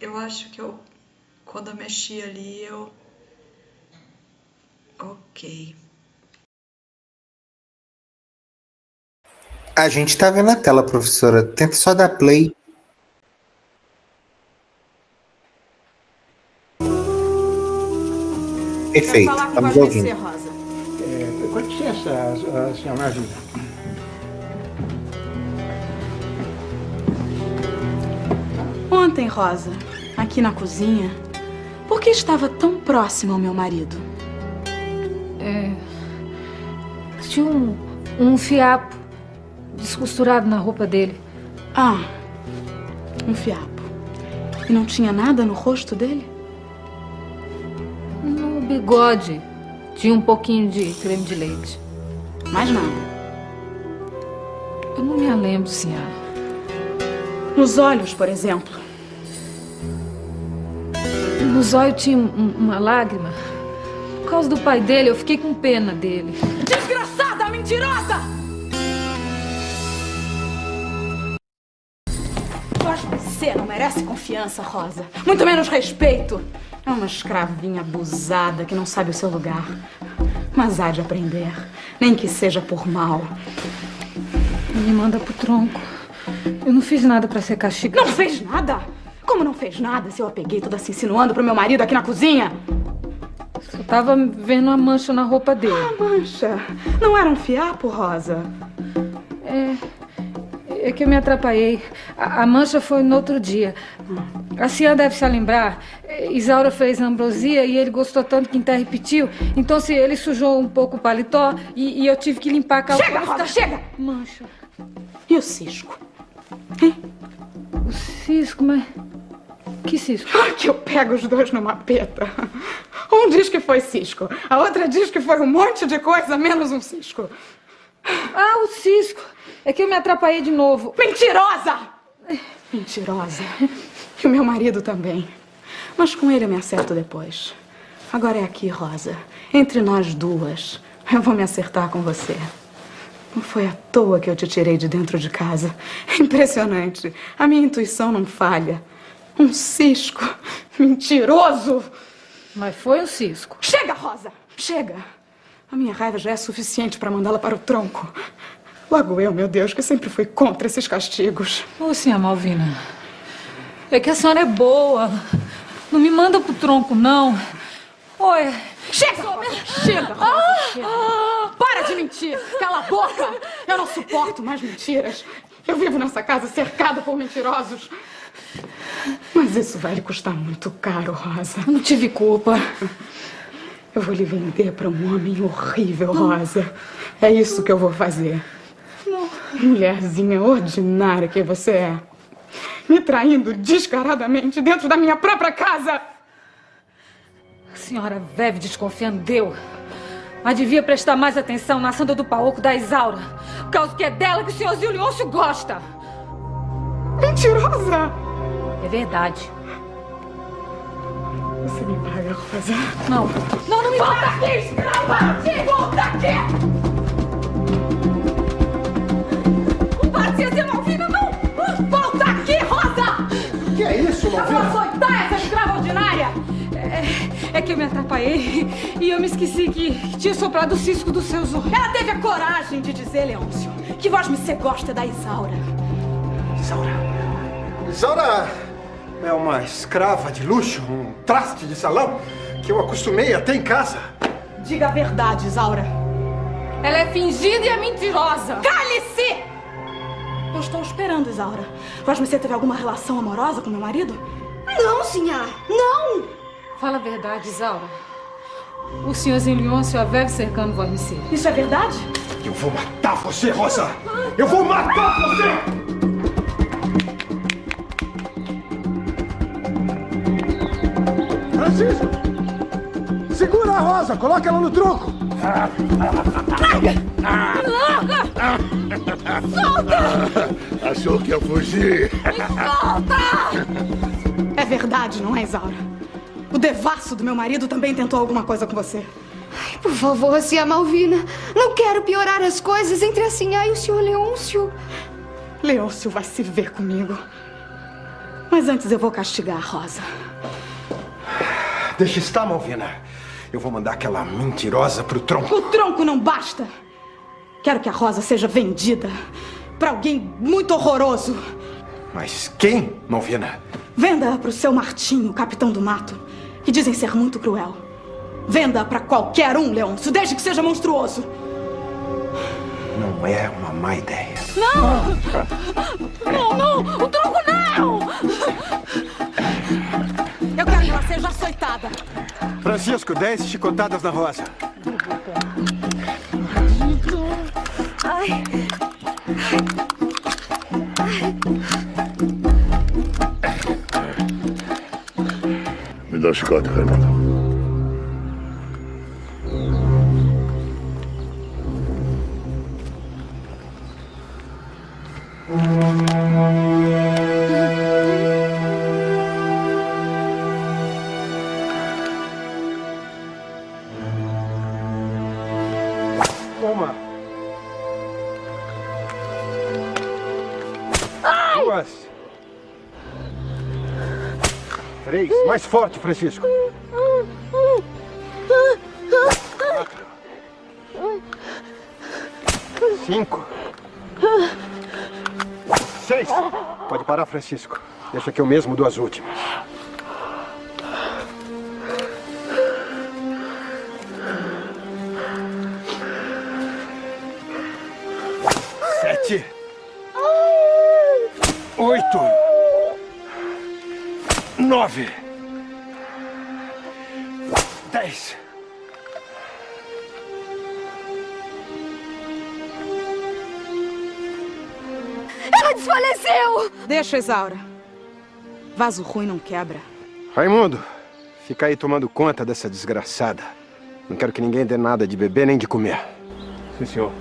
Eu acho que quando eu mexi ali, Ok. A gente tá vendo a tela, professora. Tenta só dar play. Perfeito, estamos ouvindo. Rosa. Com licença, senhora Marvina. Ontem, Rosa, aqui na cozinha, por que estava tão próximo ao meu marido? Tinha um fiapo descosturado na roupa dele. Ah, um fiapo. E não tinha nada no rosto dele? No bigode tinha um pouquinho de creme de leite. Mais nada. Eu não me lembro, senhora. Nos olhos, por exemplo. Nos olhos tinha uma lágrima. Por causa do pai dele, eu fiquei com pena dele. Desgraçada, mentirosa! Você não merece confiança, Rosa. Muito menos respeito. É uma escravinha abusada que não sabe o seu lugar. Mas há de aprender, nem que seja por mal. Me manda pro tronco. Eu não fiz nada pra ser castigada. Não fez nada? Como não fez nada se eu a peguei toda se insinuando pro meu marido aqui na cozinha? Eu tava vendo a mancha na roupa dele. Ah, mancha? Não era um fiapo, Rosa? É que eu me atrapalhei. A mancha foi no outro dia. A senhora deve se lembrar. Isaura fez ambrosia e ele gostou tanto que até repetiu. Então, se ele sujou um pouco o paletó e eu tive que limpar a calça. Chega, Rosa, chega! Mancha. E o cisco? Hein? O cisco, mas... Que cisco? Que eu pego os dois numa peta. Um diz que foi cisco. A outra diz que foi um monte de coisa, menos um cisco. Ah, o cisco. É que eu me atrapalhei de novo. Mentirosa! Mentirosa. E o meu marido também. Mas com ele eu me acerto depois. Agora é aqui, Rosa. Entre nós duas. Eu vou me acertar com você. Não foi à toa que eu te tirei de dentro de casa. Impressionante. A minha intuição não falha. Um cisco. Mentiroso. Mas foi um cisco. Chega, Rosa. Chega. A minha raiva já é suficiente para mandá-la para o tronco. Logo eu, meu Deus, que sempre fui contra esses castigos. Ô, senhora Malvina, é que a senhora é boa. Não me manda pro tronco, não. Oi. Chega, Rosa. Chega, Rosa. Chega. Para de mentir. Cala a boca. Eu não suporto mais mentiras. Eu vivo nessa casa cercada por mentirosos. Mas isso vai lhe custar muito caro, Rosa. Eu não tive culpa. Eu vou lhe vender para um homem horrível, Rosa. É isso que eu vou fazer. Não. Mulherzinha ordinária que você é. Me traindo descaradamente dentro da minha própria casa. A senhora vive desconfiando deu. Mas devia prestar mais atenção na sanda do paoco da Isaura. Por causa que é dela que o senhor Zilioncio gosta. Mentirosa! É verdade. Você me paga, Rosa? Não. Não me volta aqui, escrava! Volta aqui! Paciência, Malvina, não! Volta aqui, Rosa! Que é isso, Malvina? Eu vou açoitar essa escrava ordinária! É que eu me atrapalhei e eu me esqueci que tinha soprado o cisco dos seus olhos. Ela teve a coragem de dizer, Leôncio, que voz você gosta da Isaura. Isaura é uma escrava de luxo, um traste de salão que eu acostumei a ter em casa. Diga a verdade, Isaura. Ela é fingida e é mentirosa. Cale-se! Eu estou esperando, Isaura. Você teve alguma relação amorosa com meu marido? Não, senhora. Não! Fala a verdade, Isaura. O senhor Zilioncio a vive cercando você. Isso é verdade? Eu vou matar você, Rosa! Eu vou matar você! Francisco! Segura a Rosa! Coloca ela no tronco! Larga! Solta! Achou que ia fugir? Me solta! É verdade, não é, Isaura? O devasso do meu marido também tentou alguma coisa com você. Ai, por favor, senhora Malvina. Não quero piorar as coisas entre a senhora e o senhor Leôncio. Leôncio vai se ver comigo. Mas antes eu vou castigar a Rosa. Deixa estar, Malvina. Eu vou mandar aquela mentirosa pro tronco. O tronco não basta. Quero que a Rosa seja vendida para alguém muito horroroso. Mas quem, Malvina? Venda-a pro seu Martinho, capitão do mato, que dizem ser muito cruel. Venda-a para qualquer um, Leôncio, desde que seja monstruoso. Não é uma má ideia. Não! Não, não! O tronco não! Eu quero que ela seja açoitada. Francisco, 10 chicotadas na Rosa. Ai. Me dá o chicote, Raimundo. Uma. Duas. Três. Mais forte, Francisco. Quatro. 5. 6. Pode parar, Francisco. Deixa que eu mesmo dou as últimas. 7. 8. 9. 10. Ela desfaleceu! Deixa, Isaura. Vaso ruim não quebra. Raimundo, fica aí tomando conta dessa desgraçada. Não quero que ninguém dê nada de beber nem de comer. Sim, senhor.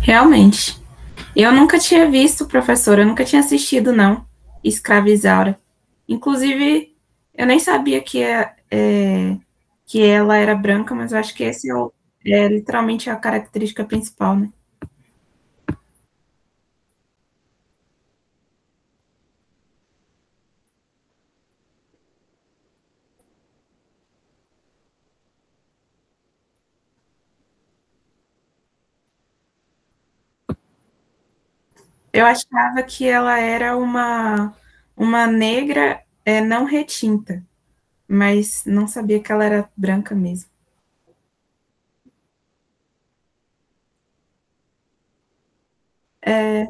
Realmente. Eu nunca tinha visto, professora, eu nunca tinha assistido, não, Escrava Isaura. Inclusive, eu nem sabia que ela era branca, mas eu acho que esse é literalmente a característica principal, né? Eu achava que ela era uma negra não retinta, mas não sabia que ela era branca mesmo. É,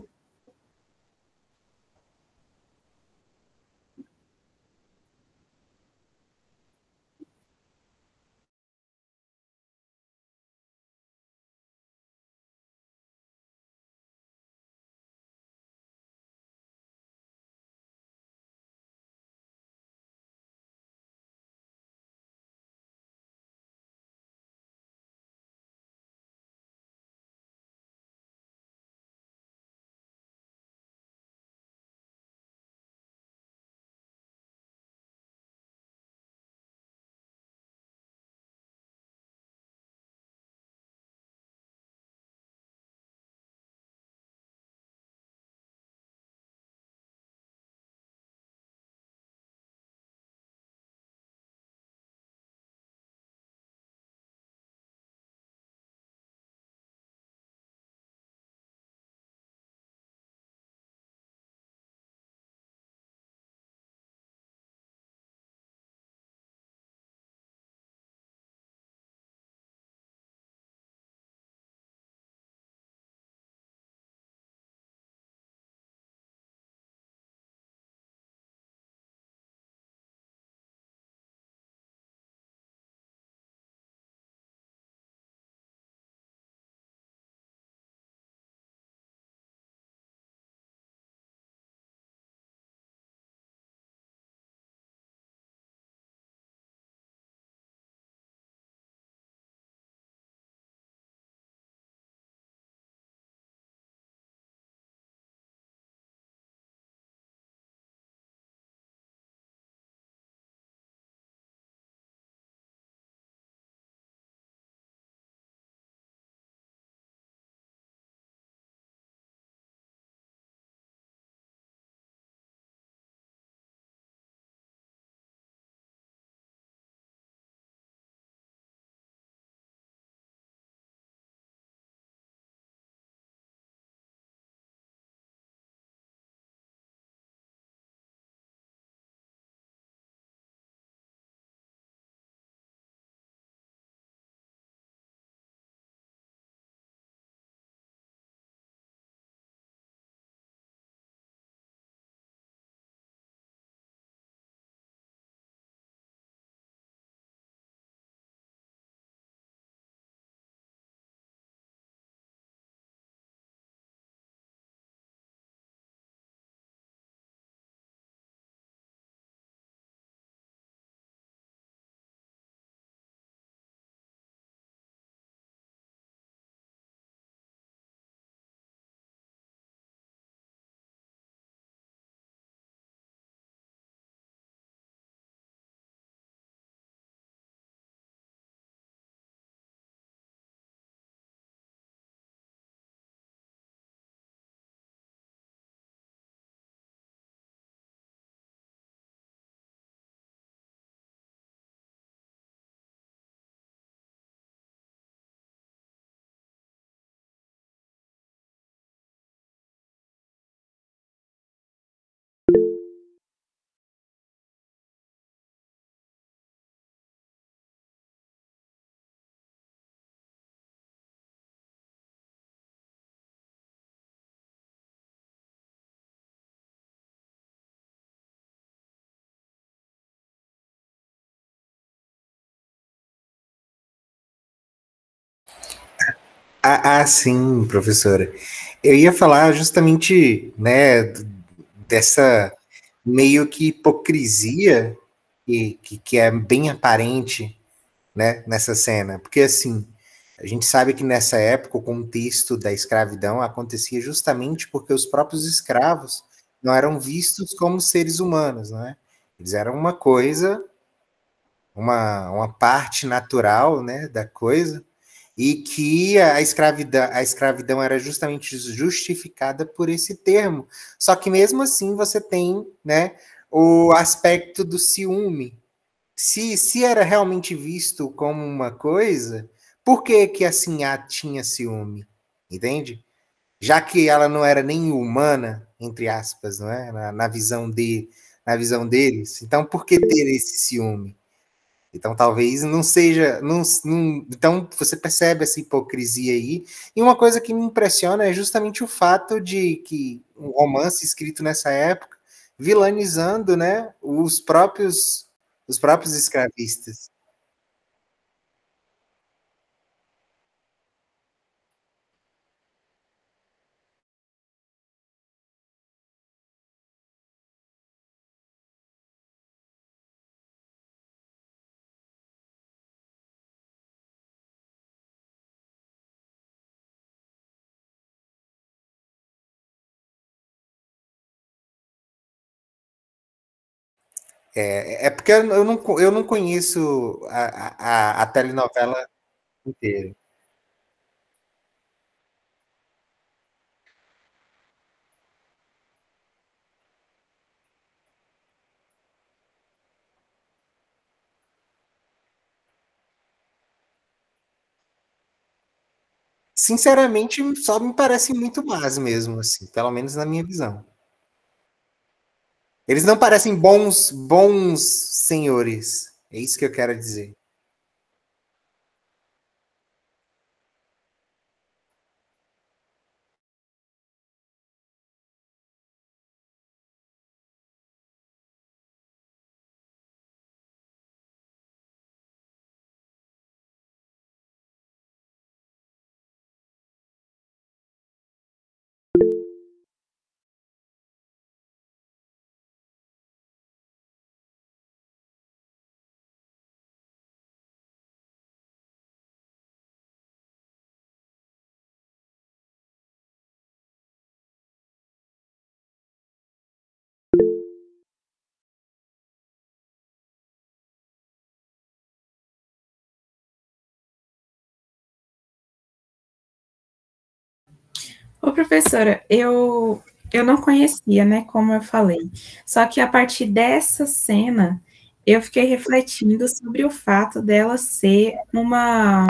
Sim, professora. Eu ia falar justamente, né, dessa meio que hipocrisia que é bem aparente, né, nessa cena. Porque, assim, a gente sabe que nessa época o contexto da escravidão acontecia justamente porque os próprios escravos não eram vistos como seres humanos, né? Eles eram uma coisa, uma parte natural, né, da coisa, e que a escravidão era justamente justificada por esse termo. Só que mesmo assim você tem, né, o aspecto do ciúme. Se era realmente visto como uma coisa, por que que a Sinhá tinha ciúme? Entende? Já que ela não era nem humana, entre aspas, não é? Na visão deles. Então, por que ter esse ciúme? Então, talvez não seja. Então, você percebe essa hipocrisia aí. E uma coisa que me impressiona é justamente o fato de que um romance escrito nessa época, vilanizando, né, os próprios escravistas. É porque eu não conheço a telenovela inteira. Sinceramente, só me parecem muito más mesmo, assim, pelo menos na minha visão. Eles não parecem bons senhores. É isso que eu quero dizer. Ô, professora, eu não conhecia, né, como eu falei. Só que a partir dessa cena, eu fiquei refletindo sobre o fato dela ser uma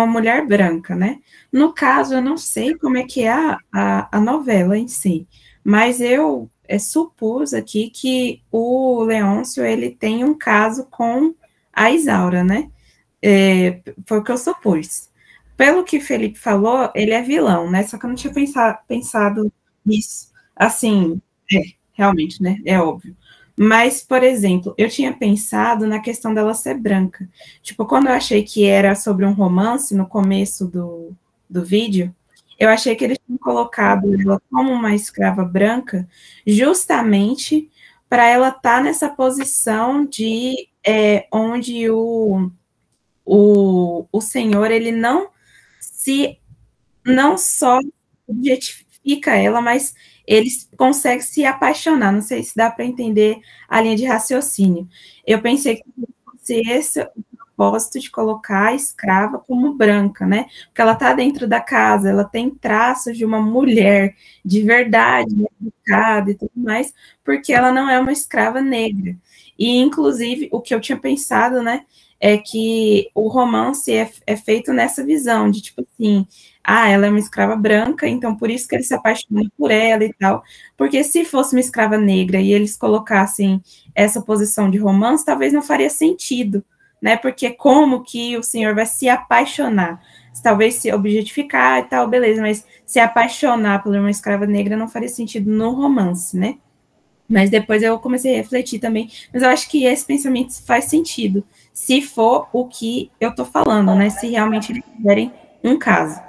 mulher branca, né? No caso, eu não sei como é que é a novela em si, mas eu supus aqui que o Leôncio, ele tem um caso com a Isaura, né? Foi o que eu supus. Pelo que o Felipe falou, ele é vilão, né? Só que eu não tinha pensado nisso. Assim, realmente, né? É óbvio. Mas, por exemplo, eu tinha pensado na questão dela ser branca. Tipo, quando eu achei que era sobre um romance no começo do vídeo, eu achei que eles tinham colocado ela como uma escrava branca, justamente para ela estar nessa posição de onde o Senhor, ele não só objetifica ela, mas ele consegue se apaixonar. Não sei se dá para entender a linha de raciocínio. Eu pensei que fosse esse o propósito de colocar a escrava como branca, né? Porque ela está dentro da casa, ela tem traços de uma mulher de verdade, educada e tudo mais, porque ela não é uma escrava negra. E, inclusive, o que eu tinha pensado, né, é que o romance é feito nessa visão de, tipo assim, ela é uma escrava branca, então por isso que ele se apaixona por ela e tal. Porque se fosse uma escrava negra e eles colocassem essa posição de romance, talvez não faria sentido, né? Porque como que o senhor vai se apaixonar? Talvez se objetificar e tal, beleza, mas se apaixonar por uma escrava negra não faria sentido no romance, né? Mas depois eu comecei a refletir também. Mas eu acho que esse pensamento faz sentido, se for o que eu tô falando, né? Se realmente eles tiverem um caso.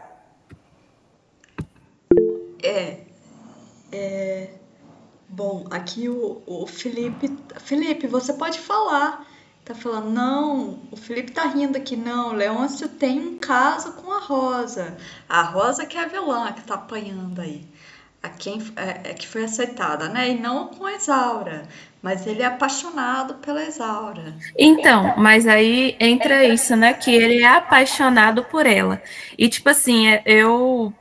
Bom, aqui o Felipe. Felipe, você pode falar. Tá falando, não, o Felipe tá rindo aqui, não. Leôncio tem um caso com a Rosa. A Rosa que é a vilã que tá apanhando aí. A quem que foi aceitada, né? E não com a Isaura. Mas ele é apaixonado pela Isaura. Então, mas aí entra isso, né? Que ele é apaixonado por ela. E, tipo assim, eu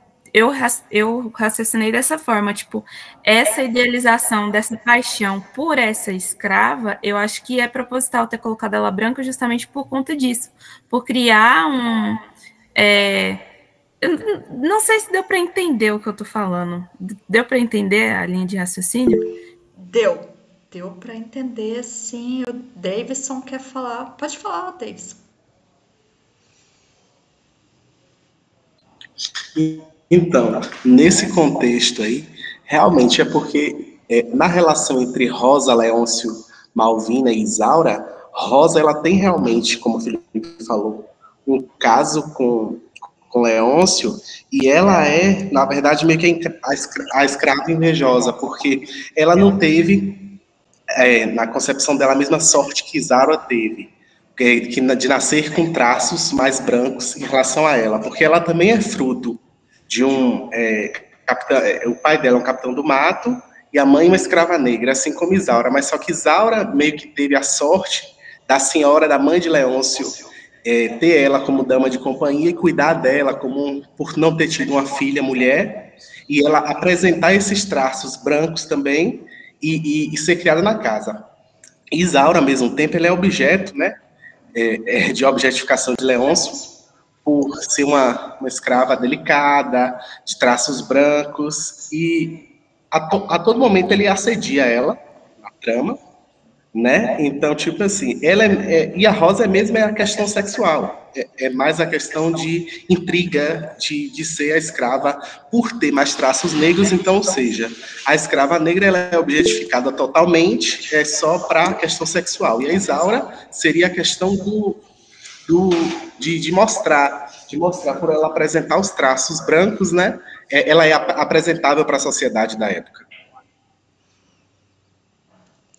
raciocinei dessa forma, tipo, essa idealização dessa paixão por essa escrava, eu acho que é proposital ter colocado ela branca justamente por conta disso. Por criar um... eu não sei se deu para entender o que eu tô falando. Deu para entender a linha de raciocínio? Deu para entender, sim. O Davidson quer falar. Pode falar, Davidson. Então, nesse contexto aí, realmente é porque na relação entre Rosa, Leôncio, Malvina e Isaura, Rosa ela tem realmente, como o Felipe falou, um caso com Leôncio, e ela é, na verdade, meio que a escrava invejosa, porque ela não teve, na concepção dela, a mesma sorte que Isaura teve, de nascer com traços mais brancos em relação a ela, porque ela também é fruto de um capitão, o pai dela é um capitão do mato, e a mãe uma escrava negra, assim como Isaura, mas só que Isaura meio que teve a sorte da senhora, da mãe de Leôncio, ter ela como dama de companhia e cuidar dela por não ter tido uma filha mulher, e ela apresentar esses traços brancos também e ser criada na casa. Isaura, ao mesmo tempo, ela é objeto, né, de objetificação de Leôncio, por ser uma escrava delicada, de traços brancos, e a todo momento ele assedia ela na trama, né? Então, tipo assim, ela e a Rosa mesmo é a questão sexual, é mais a questão de intriga, de ser a escrava por ter mais traços negros. Então, ou seja, a escrava negra ela é objetificada totalmente, só para a questão sexual, e a Isaura seria a questão de mostrar por ela apresentar os traços brancos, né? Ela é apresentável para a sociedade da época.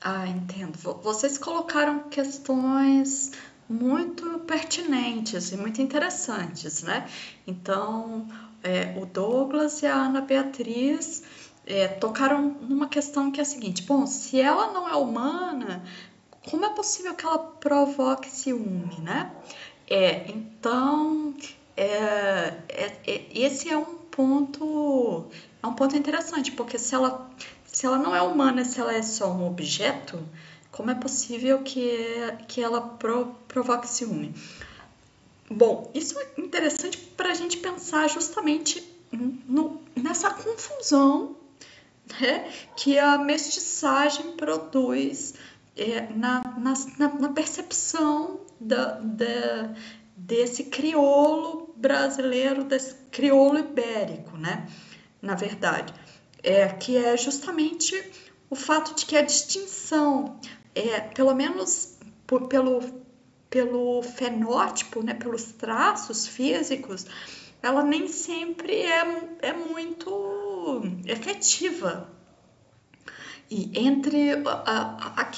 Ah, entendo. Vocês colocaram questões muito pertinentes e muito interessantes, né? Então, o Douglas e a Ana Beatriz tocaram numa questão que é a seguinte: bom, se ela não é humana, como é possível que ela provoque ciúme, né? Então, esse é um ponto interessante, porque se ela não é humana, se ela é só um objeto, como é possível que ela provoque ciúme? Bom, isso é interessante para a gente pensar justamente nessa confusão, né, que a mestiçagem produz na percepção desse crioulo brasileiro, desse crioulo ibérico, né? Na verdade, que é justamente o fato de que a distinção, pelo menos pelo fenótipo, né, pelos traços físicos, ela nem sempre é muito efetiva. E entre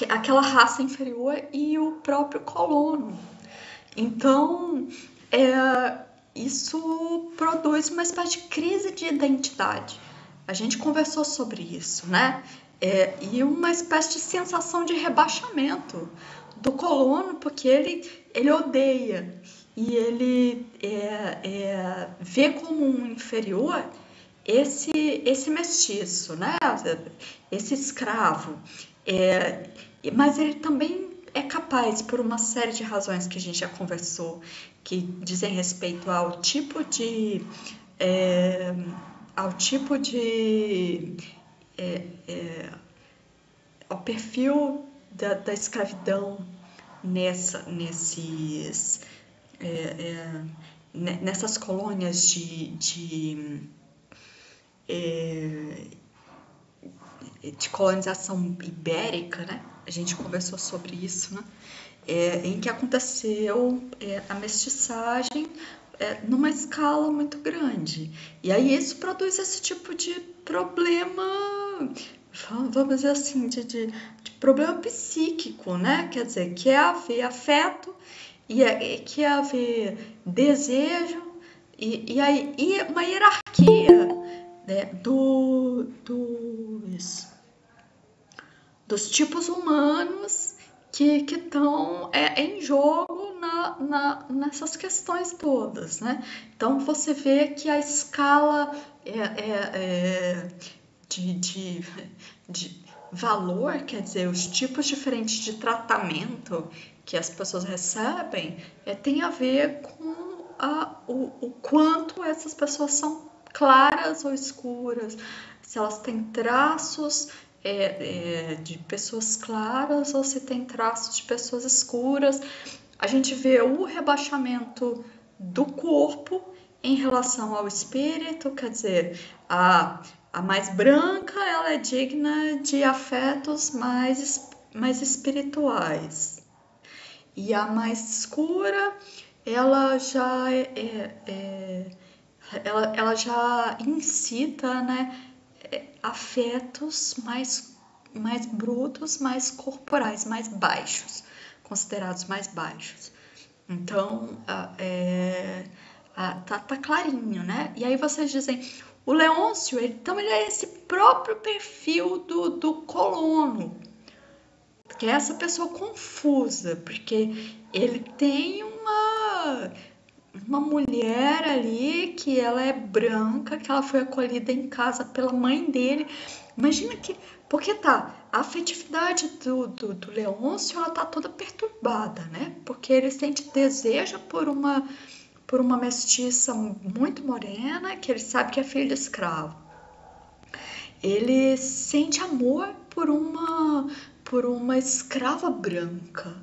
aquela raça inferior e o próprio colono. Então, isso produz uma espécie de crise de identidade. A gente conversou sobre isso, né? E uma espécie de sensação de rebaixamento do colono, porque ele odeia e ele vê como um inferior esse mestiço, né? Esse escravo. Mas ele também é capaz, por uma série de razões que a gente já conversou, que dizem respeito ao tipo de ao perfil da escravidão nessas colônias de colonização ibérica, né? A gente conversou sobre isso, né? Em que aconteceu a mestiçagem numa escala muito grande. E aí isso produz esse tipo de problema vamos dizer assim, de problema psíquico, né? Quer dizer, que é haver afeto, que é haver desejo, e uma hierarquia, né, dos tipos humanos que estão em jogo nessas questões todas, né? Então você vê que a escala de valor, quer dizer, os tipos diferentes de tratamento que as pessoas recebem, tem a ver com o quanto essas pessoas são claras ou escuras, se elas têm traços de pessoas claras ou se tem traços de pessoas escuras. A gente vê o rebaixamento do corpo em relação ao espírito, quer dizer, a mais branca, ela é digna de afetos mais espirituais. E a mais escura, ela já ela já incita, né, afetos mais brutos, mais corporais, mais baixos, considerados mais baixos. Então, tá clarinho, né? E aí vocês dizem, o Leôncio, então ele é esse próprio perfil do colono, que é essa pessoa confusa, porque ele tem uma mulher ali que ela é branca, que ela foi acolhida em casa pela mãe dele. Imagina que... Porque a afetividade do Leôncio, ela tá toda perturbada, né? Porque ele sente desejo por uma mestiça muito morena, que ele sabe que é filha de escravo. Ele sente amor por uma escrava branca,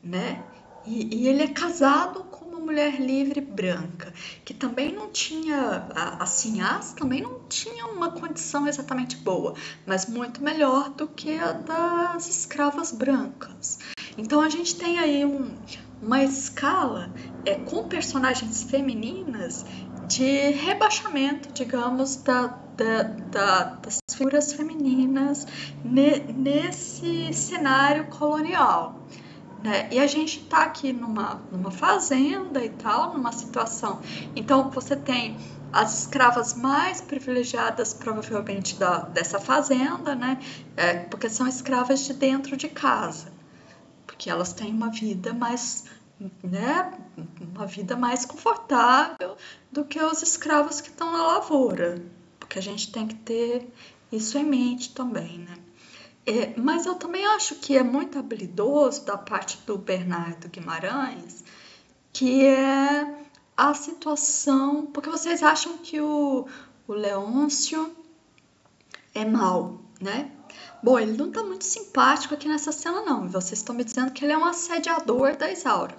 né? E ele é casado com uma mulher livre branca, que também não tinha, a Sinhás também não tinha uma condição exatamente boa, mas muito melhor do que a das escravas brancas. Então a gente tem aí uma escala com personagens femininas de rebaixamento, digamos, das figuras femininas nesse cenário colonial. Né? E a gente está aqui numa fazenda e tal, numa situação. Então você tem as escravas mais privilegiadas, provavelmente, dessa fazenda, né? Porque são escravas de dentro de casa, porque elas têm uma vida mais, né? Uma vida mais confortável do que os escravos que estão na lavoura, porque a gente tem que ter isso em mente também, né? Mas eu também acho que é muito habilidoso da parte do Bernardo Guimarães, que é a situação... Porque vocês acham que o Leôncio é mau, né? Bom, ele não tá muito simpático aqui nessa cena, não. Vocês estão me dizendo que ele é um assediador da Isaura.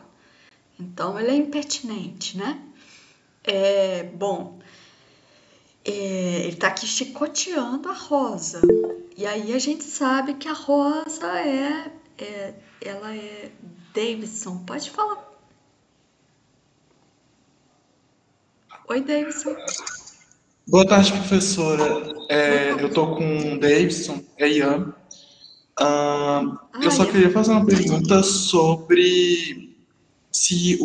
Então, ele é impertinente, né? Bom, ele tá aqui chicoteando a Rosa. E aí a gente sabe que a Rosa ela é Davidson. Pode falar. Oi, Davidson. Boa tarde, professora. Eu tô com o Davidson, Ian. Eu só queria fazer uma pergunta sobre se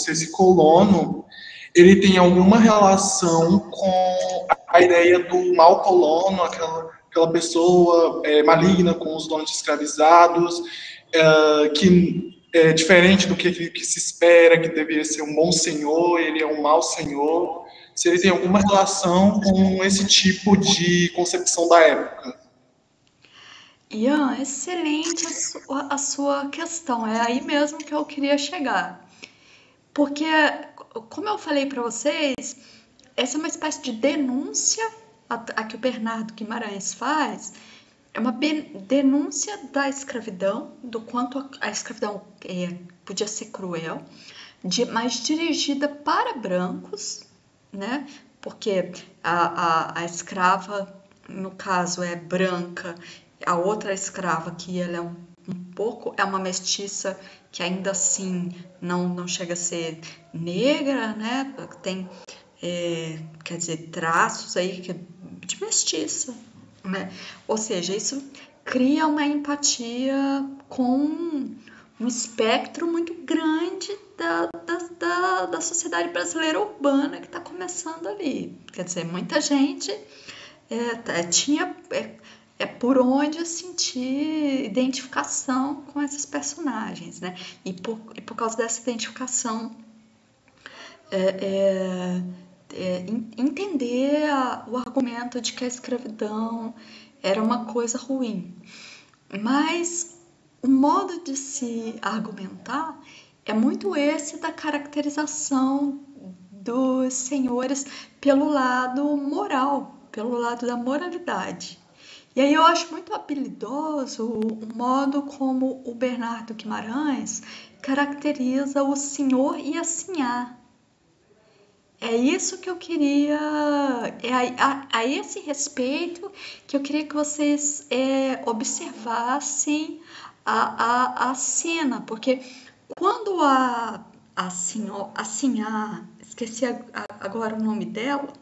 esse colono ele tem alguma relação com a ideia do mal colono, aquela pessoa maligna com os donos escravizados, que é diferente do que se espera, que deveria ser um bom senhor, ele é um mau senhor. Se ele tem alguma relação com esse tipo de concepção da época. Ian, excelente a sua questão. É aí mesmo que eu queria chegar. Porque, como eu falei para vocês, essa é uma espécie de denúncia a que o Bernardo Guimarães faz. É uma denúncia da escravidão, do quanto a escravidão podia ser cruel, mas dirigida para brancos, né? Porque a escrava, no caso, é branca, a outra escrava, que ela é um pouco, é uma mestiça que ainda assim não chega a ser negra, né? Tem, quer dizer, traços aí de mestiça, né? Ou seja, isso cria uma empatia com um espectro muito grande da sociedade brasileira urbana que está começando ali. Quer dizer, muita gente tinha por onde eu sentir identificação com esses personagens, né? E por causa dessa identificação, entender o argumento de que a escravidão era uma coisa ruim. Mas o modo de se argumentar é muito esse da caracterização dos senhores pelo lado moral, pelo lado da moralidade. E aí eu acho muito habilidoso o modo como o Bernardo Guimarães caracteriza o senhor e a sinhá. É isso que eu queria, a esse respeito que eu queria que vocês observassem a cena, porque quando a sinhá, esqueci agora o nome dela,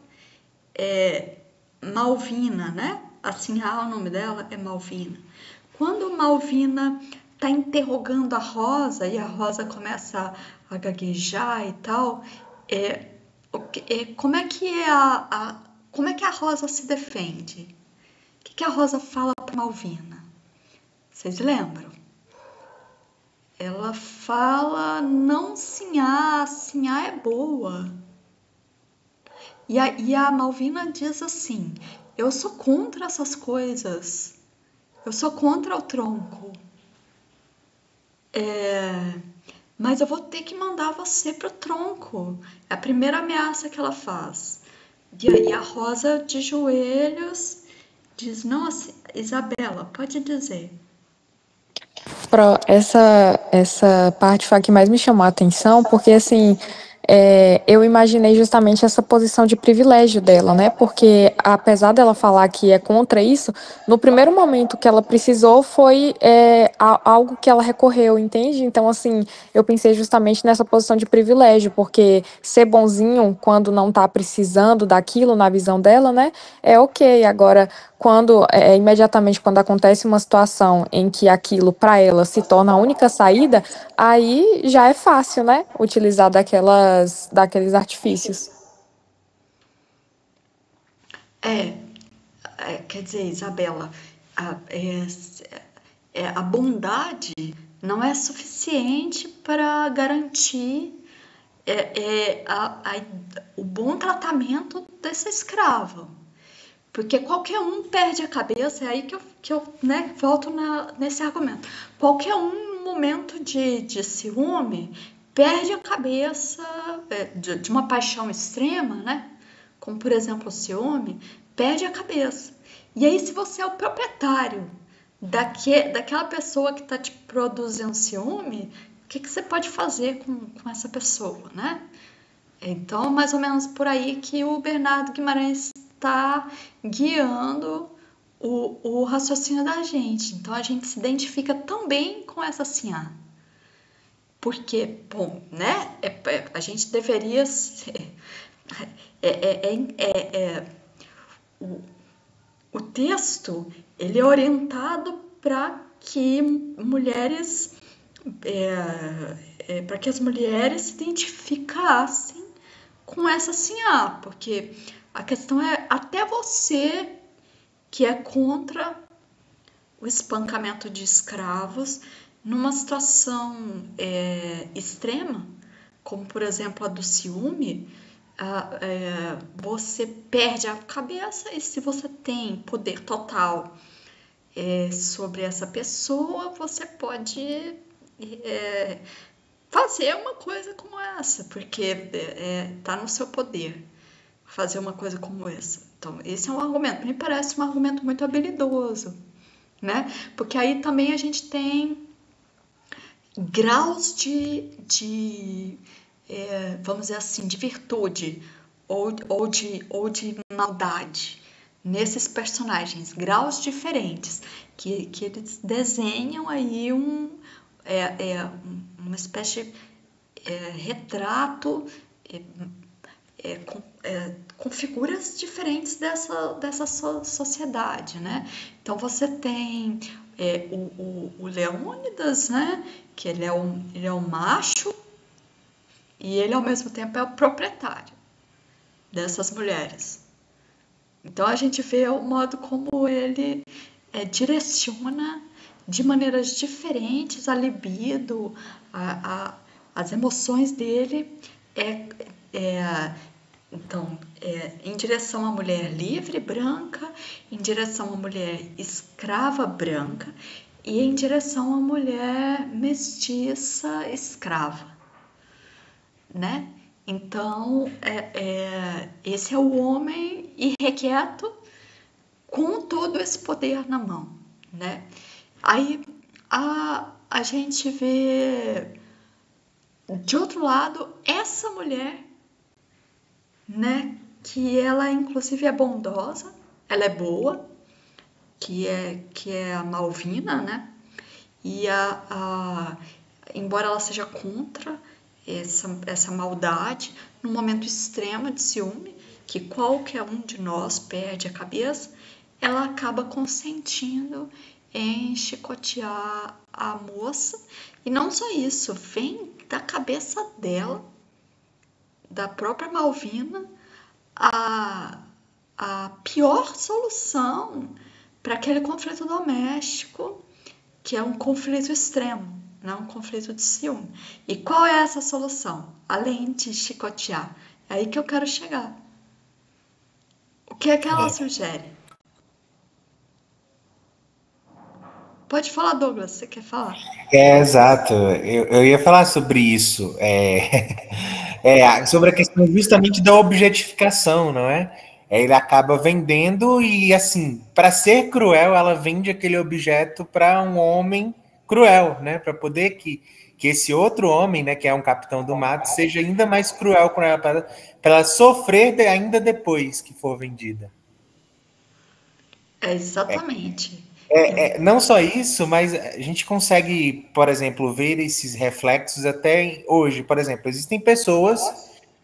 Malvina, né? A sinhá, o nome dela é Malvina. Quando Malvina está interrogando a Rosa e a Rosa começa a gaguejar e tal, como é que a Rosa se defende? O que a Rosa fala para Malvina? Vocês lembram? Ela fala, não sinhá, sinhá é boa. E a Malvina diz assim, eu sou contra essas coisas, eu sou contra o tronco, mas eu vou ter que mandar você pro tronco. É a primeira ameaça que ela faz. E aí a Rosa, de joelhos, diz, não, Isabela, pode dizer. Essa parte foi a que mais me chamou a atenção, porque assim, eu imaginei justamente essa posição de privilégio dela, né? Porque apesar dela falar que é contra isso, no primeiro momento que ela precisou foi algo que ela recorreu, entende? Então, assim, eu pensei justamente nessa posição de privilégio, porque ser bonzinho quando não tá precisando daquilo na visão dela, né? É ok. Agora, imediatamente quando acontece uma situação em que aquilo para ela se torna a única saída, aí já é fácil, né? Utilizar daqueles artifícios. Quer dizer, Isabela, a bondade não é suficiente para garantir o bom tratamento dessa escrava. Porque qualquer um perde a cabeça, é aí que eu volto nesse argumento. Qualquer um, no momento de ciúme, perde a cabeça de uma paixão extrema, né? Como, por exemplo, o ciúme, perde a cabeça. E aí, se você é o proprietário daquela pessoa que está te produzindo ciúme, o que você pode fazer com essa pessoa, né? Então, mais ou menos por aí que o Bernardo Guimarães está guiando o raciocínio da gente. Então, a gente se identifica também com essa sinhá. Porque, bom, né? A gente deveria ser... O texto, ele é orientado para que mulheres... para que as mulheres se identificassem com essa sinhá, porque a questão é até você que é contra o espancamento de escravos numa situação extrema, como por exemplo a do ciúme, você perde a cabeça, e se você tem poder total sobre essa pessoa, você pode fazer uma coisa como essa, porque está no seu poder fazer uma coisa como essa. Então, esse é um argumento, me parece um argumento muito habilidoso, né? Porque aí também a gente tem graus vamos dizer assim, de virtude ou de maldade nesses personagens, graus diferentes, que eles desenham aí uma espécie de retrato com figuras diferentes dessa sociedade, né? Então você tem o Leônidas, né? Que ele é um macho e ele ao mesmo tempo é o proprietário dessas mulheres. Então a gente vê o modo como ele direciona de maneiras diferentes a libido, as emoções dele então, em direção à mulher livre branca, em direção à mulher escrava branca e em direção à mulher mestiça escrava, né? Então, esse é o homem irrequieto com todo esse poder na mão, né? Aí a gente vê, de outro lado, essa mulher, né, que ela inclusive é bondosa, ela é boa, que é a Malvina, né? E embora ela seja contra essa maldade, num momento extremo de ciúme, que qualquer um de nós perde a cabeça, ela acaba consentindo em chicotear a moça. E não só isso, vem da cabeça dela, da própria Malvina, a pior solução para aquele conflito doméstico, que é um conflito extremo, não um conflito de ciúme. E qual é essa solução? Além de chicotear, é aí que eu quero chegar. O que é que ela sugere? Pode falar, Douglas, você quer falar? Exato. Eu ia falar sobre isso. Sobre a questão justamente da objetificação, não é? Ele acaba vendendo e, assim, para ser cruel, ela vende aquele objeto para um homem cruel, né? Para poder que esse outro homem, né, que é um capitão do mato, seja ainda mais cruel com ela, para ela sofrer ainda depois que for vendida. Exatamente. Não só isso, mas a gente consegue, por exemplo, ver esses reflexos até hoje. Por exemplo, existem pessoas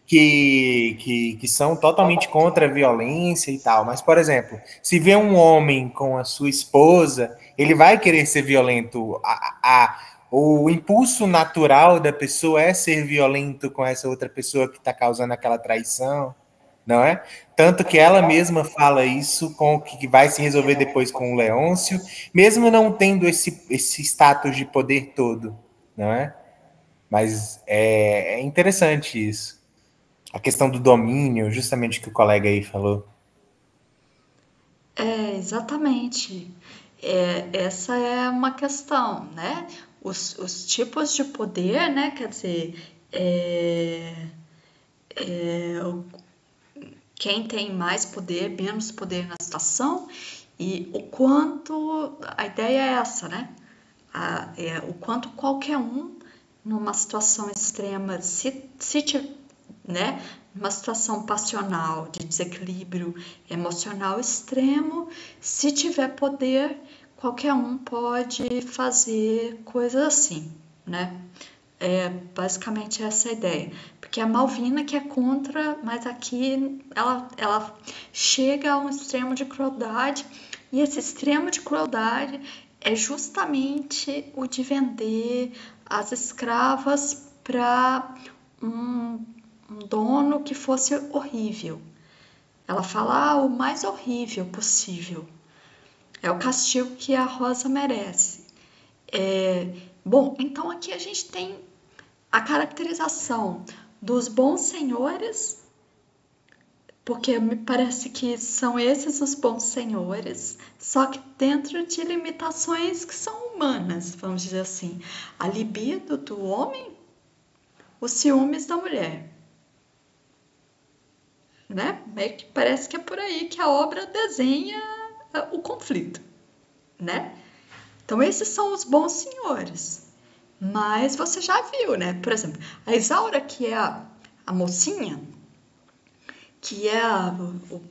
que são totalmente contra a violência e tal, mas, por exemplo, se vê um homem com a sua esposa, ele vai querer ser violento. O impulso natural da pessoa é ser violento com essa outra pessoa que está causando aquela traição, não é? Tanto que ela mesma fala isso com o que vai se resolver depois com o Leôncio, mesmo não tendo esse status de poder todo, não é? Mas é interessante isso. A questão do domínio, justamente que o colega aí falou. Exatamente. Essa é uma questão, né? Os tipos de poder, né? Quer dizer, quem tem mais poder, menos poder na situação, e o quanto, a ideia é essa, né? O quanto qualquer um, numa situação extrema, né? Numa situação passional, de desequilíbrio emocional extremo, se tiver poder, qualquer um pode fazer coisas assim, né? Basicamente essa a ideia. Porque a Malvina que é contra, mas aqui ela chega a um extremo de crueldade, e esse extremo de crueldade é justamente o de vender as escravas para um dono que fosse horrível. Ela fala o mais horrível possível. É o castigo que a Rosa merece. Bom, então aqui a gente tem a caracterização dos bons senhores, porque me parece que são esses os bons senhores, só que dentro de limitações que são humanas, vamos dizer assim. A libido do homem, os ciúmes da mulher. Né? Meio que parece que é por aí que a obra desenha o conflito, né? Então esses são os bons senhores. Mas você já viu, né? Por exemplo, a Isaura, que é a mocinha, que é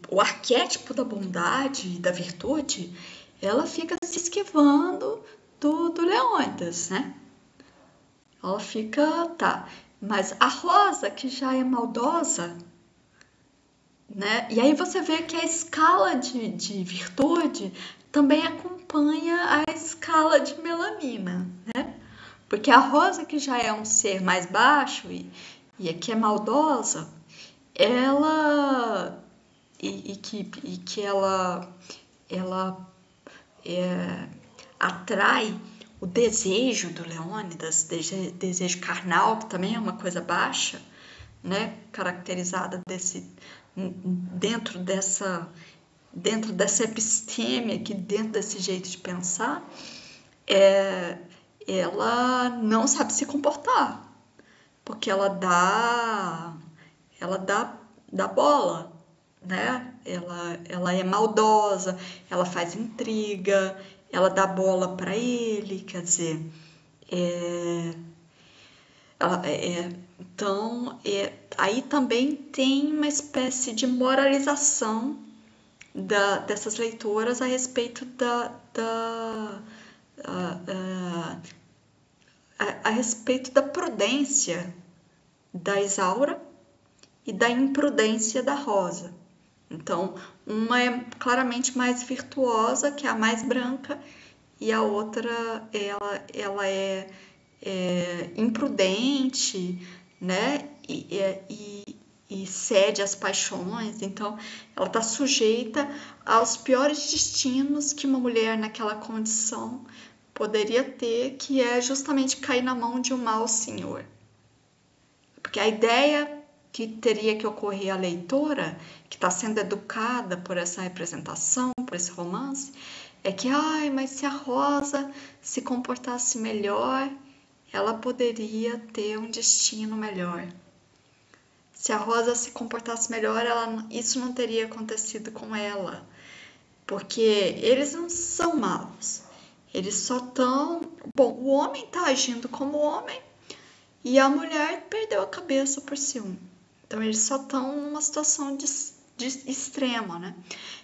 o arquétipo da bondade e da virtude, ela fica se esquivando do Leônidas, né? Ela fica, tá. Mas a Rosa, que já é maldosa, né? E aí você vê que a escala de virtude também acompanha a escala de melanina, né? Porque a Rosa, que já é um ser mais baixo e que é maldosa, ela que ela atrai o desejo do Leônidas, desejo carnal, que também é uma coisa baixa, né? Caracterizada dentro dessa episteme aqui, dentro desse jeito de pensar, ela não sabe se comportar, porque ela dá bola, né? Ela é maldosa, ela faz intriga, ela dá bola para ele, quer dizer, então aí também tem uma espécie de moralização dessas leitoras a respeito a respeito da prudência da Isaura e da imprudência da Rosa. Então, uma é claramente mais virtuosa, que é a mais branca, e a outra ela é imprudente, né? E cede às paixões. Então, ela está sujeita aos piores destinos que uma mulher naquela condição poderia ter, que é justamente cair na mão de um mau senhor. Porque a ideia que teria que ocorrer à leitora, que está sendo educada por essa representação, por esse romance, é que, mas se a Rosa se comportasse melhor, ela poderia ter um destino melhor. Se a Rosa se comportasse melhor, isso não teria acontecido com ela. Porque eles não são maus. Eles só estão... Bom, o homem está agindo como homem e a mulher perdeu a cabeça por ciúme. Então, eles só estão numa situação de extrema, né?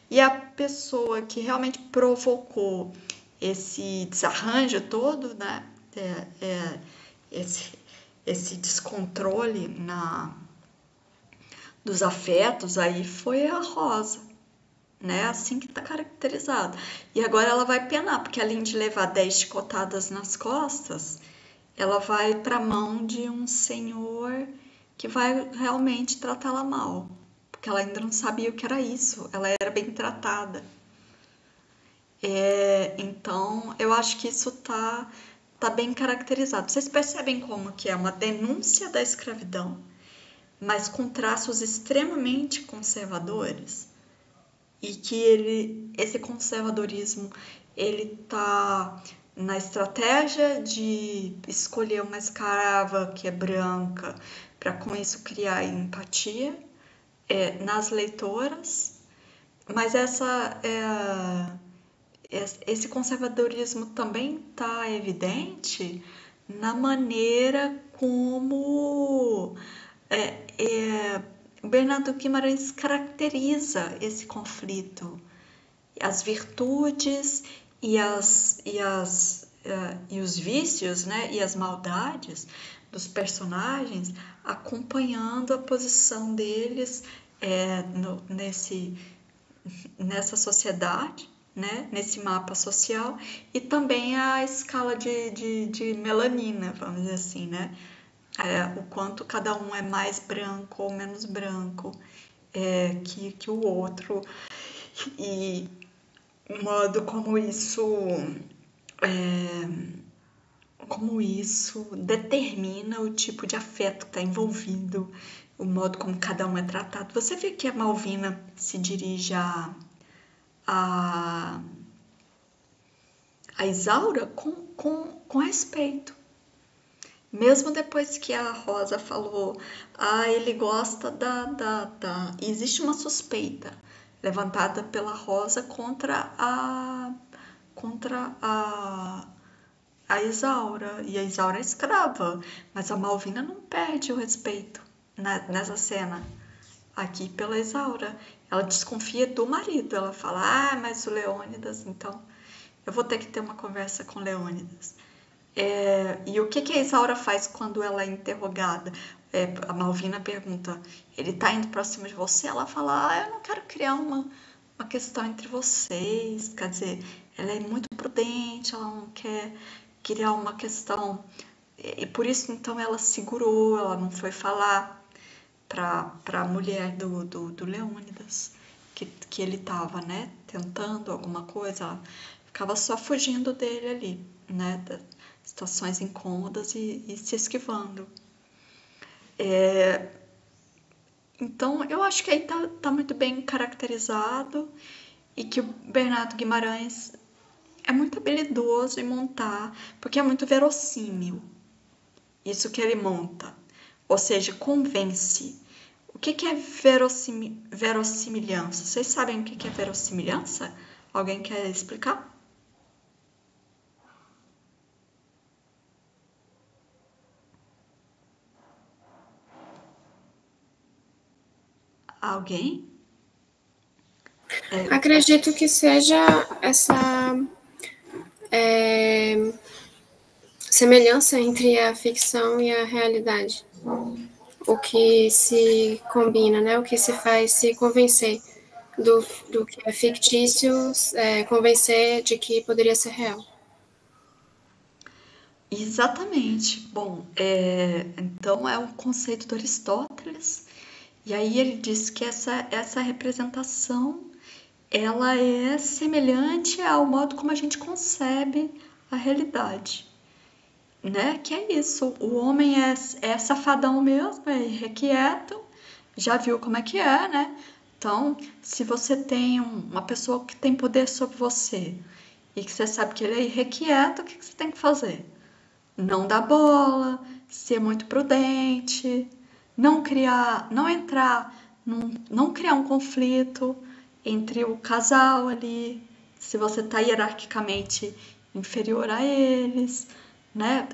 E a pessoa que realmente provocou esse desarranjo todo, né? Esse descontrole dos afetos aí foi a Rosa, né? Assim que está caracterizado. E agora ela vai penar, porque além de levar 10 chicotadas nas costas, ela vai para a mão de um senhor que vai realmente tratá-la mal, porque ela ainda não sabia o que era isso, ela era bem tratada. Então, eu acho que isso tá bem caracterizado. Vocês percebem como que é uma denúncia da escravidão, mas com traços extremamente conservadores, e que esse conservadorismo ele tá na estratégia de escolher uma escrava que é branca, para com isso criar empatia nas leitoras, mas esse conservadorismo também está evidente na maneira como Bernardo Guimarães caracteriza esse conflito, as virtudes e os vícios, né, e as maldades dos personagens, acompanhando a posição deles nessa sociedade, né, nesse mapa social, e também a escala de melanina, vamos dizer assim, né, o quanto cada um é mais branco ou menos branco que o outro, e o modo como isso determina o tipo de afeto que está envolvido, o modo como cada um é tratado. Você vê que a Malvina se dirige a Isaura com respeito. Mesmo depois que a Rosa falou, ele gosta existe uma suspeita levantada pela Rosa contra a Isaura, e a Isaura é escrava, mas a Malvina não perde o respeito nessa cena aqui pela Isaura. Ela desconfia do marido, ela fala, mas o Leônidas, então eu vou ter que ter uma conversa com o Leônidas. E o que a Isaura faz quando ela é interrogada? A Malvina pergunta, ele tá indo pra cima de você? Ela fala, eu não quero criar uma questão entre vocês. Quer dizer, ela é muito prudente, ela não quer criar uma questão. E por isso, então, ela segurou, ela não foi falar para a mulher do Leônidas que ele estava, né, tentando alguma coisa. Ela ficava só fugindo dele ali, né, das situações incômodas e se esquivando. Então, eu acho que aí tá muito bem caracterizado e que o Bernardo Guimarães é muito habilidoso em montar, porque é muito verossímil isso que ele monta, ou seja, convence. O que é verossimilhança? Vocês sabem o que é verossimilhança? Alguém quer explicar? Alguém? Acredito que seja essa semelhança entre a ficção e a realidade. O que se combina, né? O que se faz se convencer do que é fictício, convencer de que poderia ser real. Exatamente. Bom, então é um conceito do Aristóteles, e aí ele diz que essa representação ela é semelhante ao modo como a gente concebe a realidade, né? Que é isso, o homem é safadão mesmo, é irrequieto, já viu como é que é, né? Então, se você tem uma pessoa que tem poder sobre você e que você sabe que ele é irrequieto, o que você tem que fazer? Não dar bola, ser muito prudente, não criar um conflito entre o casal ali, se você está hierarquicamente inferior a eles, né?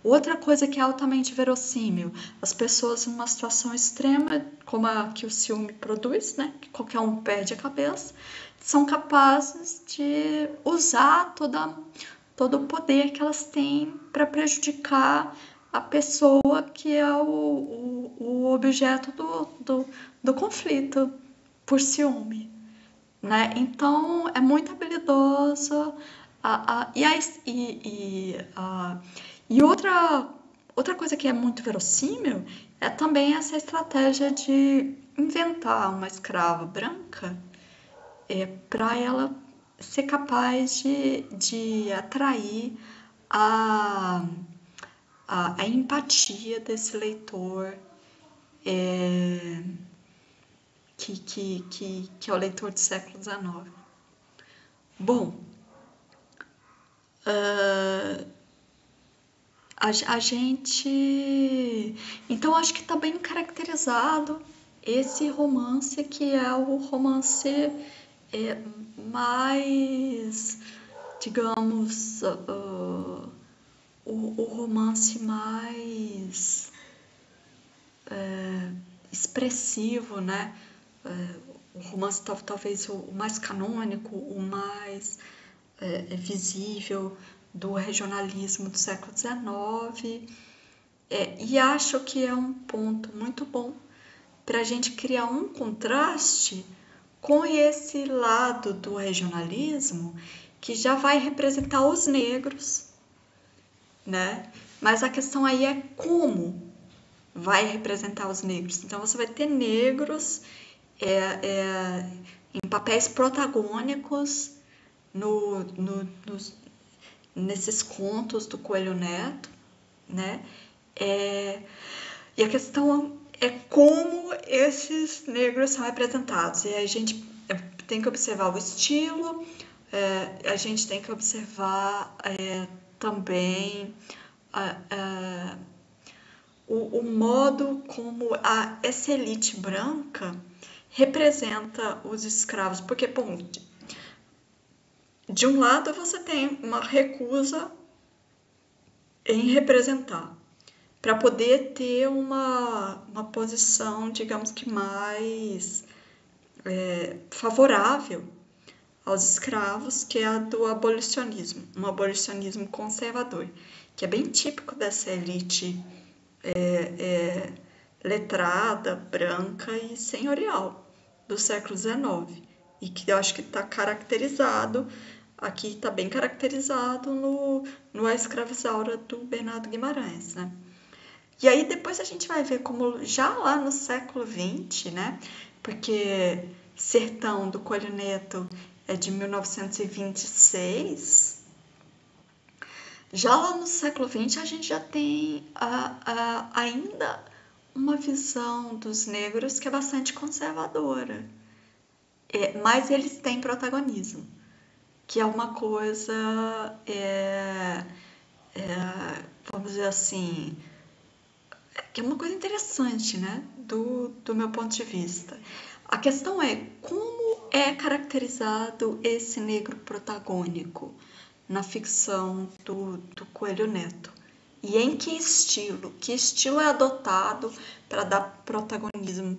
Outra coisa que é altamente verossímil, as pessoas em uma situação extrema, como a que o ciúme produz, né? Que qualquer um perde a cabeça, são capazes de usar todo o poder que elas têm para prejudicar a pessoa que é o objeto do conflito por ciúme, né? Então é muito habilidosa. E outra coisa que é muito verossímil é também essa estratégia de inventar uma escrava branca para ela ser capaz de atrair a empatia desse leitor que é o leitor do século XIX. Bom, a gente... Então, acho que está bem caracterizado esse romance, que é o romance mais, digamos, o romance mais expressivo, né? O romance talvez o mais canônico, o mais visível do regionalismo do século XIX, e acho que é um ponto muito bom para a gente criar um contraste com esse lado do regionalismo que já vai representar os negros, né? Mas a questão aí é como vai representar os negros. Então você vai ter negros em papéis protagônicos nesses contos do Coelho Neto, né? E a questão é como esses negros são representados. E a gente tem que observar o estilo, a gente tem que observar também o modo como essa elite branca representa os escravos. Porque, bom, de um lado você tem uma recusa em representar, para poder ter uma posição, digamos que mais favorável aos escravos, que é a do abolicionismo, um abolicionismo conservador, que é bem típico dessa elite letrada, branca e senhorial do século XIX, e que eu acho que está caracterizado, aqui está bem caracterizado no A Escravizaura do Bernardo Guimarães, né? E aí depois a gente vai ver como já lá no século XX, né? Porque Sertão do Coelho Neto é de 1926, já lá no século XX a gente já tem ainda uma visão dos negros que é bastante conservadora, mas eles têm protagonismo, que é uma coisa, vamos dizer assim, que é uma coisa interessante, né, do meu ponto de vista. A questão é como é caracterizado esse negro protagônico na ficção do Coelho Neto. E em que estilo? Que estilo é adotado para dar protagonismo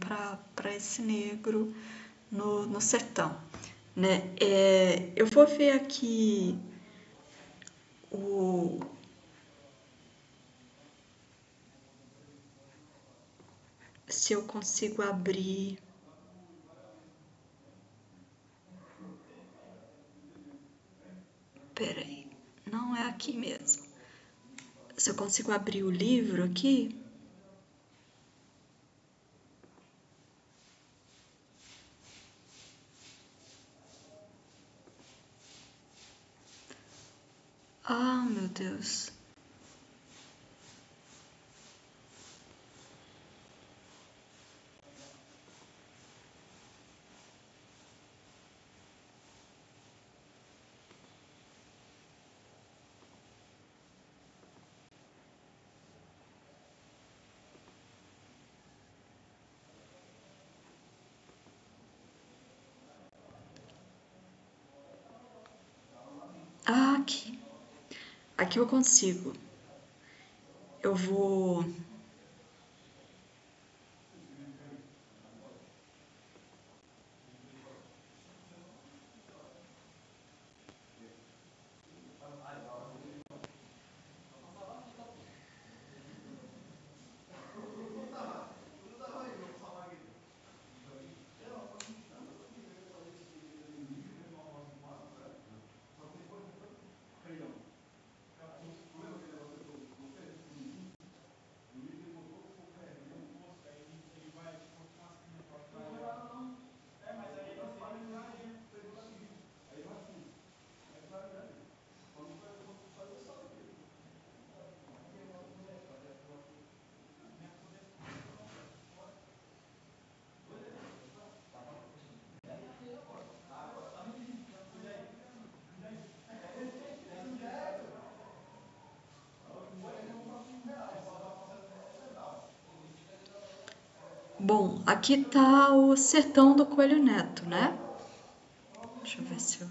para esse negro no sertão, né? Eu vou ver aqui se eu consigo abrir. Peraí, não é aqui mesmo. Se eu consigo abrir o livro aqui. Ah, meu Deus. Ah, aqui. Aqui eu consigo. Eu vou. Bom, aqui tá o Sertão do Coelho Neto, né? Deixa eu ver se eu...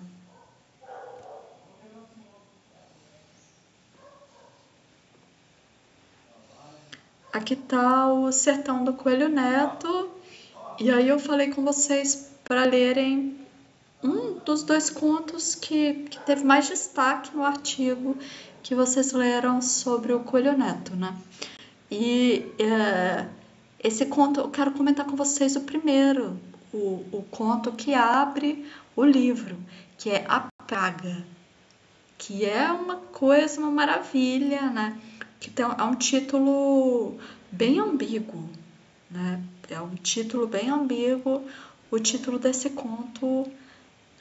Aqui tá o Sertão do Coelho Neto. E aí eu falei com vocês para lerem um dos dois contos que teve mais destaque no artigo que vocês leram sobre o Coelho Neto, né? E esse conto, eu quero comentar com vocês o primeiro, o conto que abre o livro, que é A Praga, que é uma coisa, uma maravilha, né? Que é um título bem ambíguo, né? É um título bem ambíguo. O título desse conto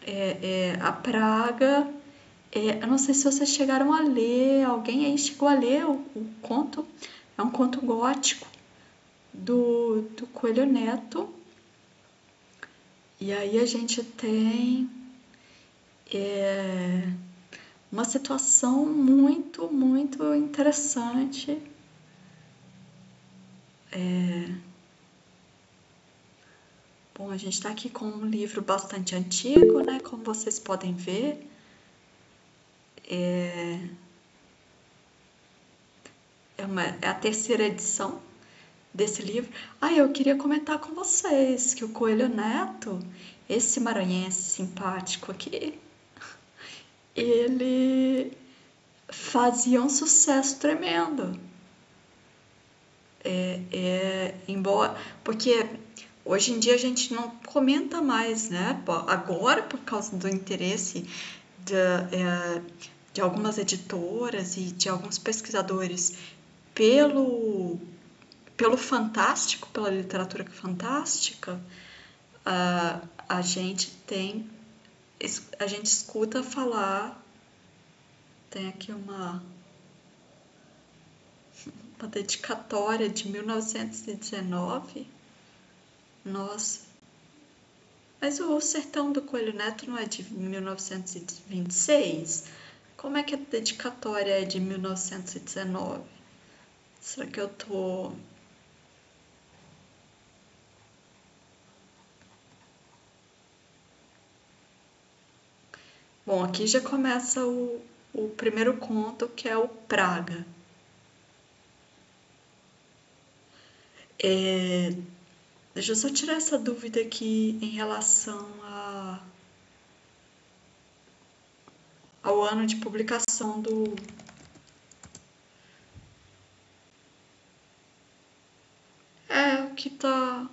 é A Praga. Eu não sei se vocês chegaram a ler, alguém aí chegou a ler o conto. É um conto gótico do Coelho Neto. E aí a gente tem uma situação muito, muito interessante. Bom, a gente está aqui com um livro bastante antigo, né? Como vocês podem ver. É a terceira edição desse livro. Eu queria comentar com vocês que o Coelho Neto, esse maranhense simpático aqui, ele fazia um sucesso tremendo. Embora, porque hoje em dia a gente não comenta mais, né? Agora, por causa do interesse de algumas editoras e de alguns pesquisadores pelo fantástico, pela literatura fantástica, a gente escuta falar, tem aqui uma dedicatória de 1919. Nossa, mas o Sertão do Coelho Neto não é de 1926? Como é que a dedicatória é de 1919? Será que eu tô... Bom, aqui já começa o primeiro conto, que é o Praga. Deixa eu só tirar essa dúvida aqui em relação ao ano de publicação do... o que tá...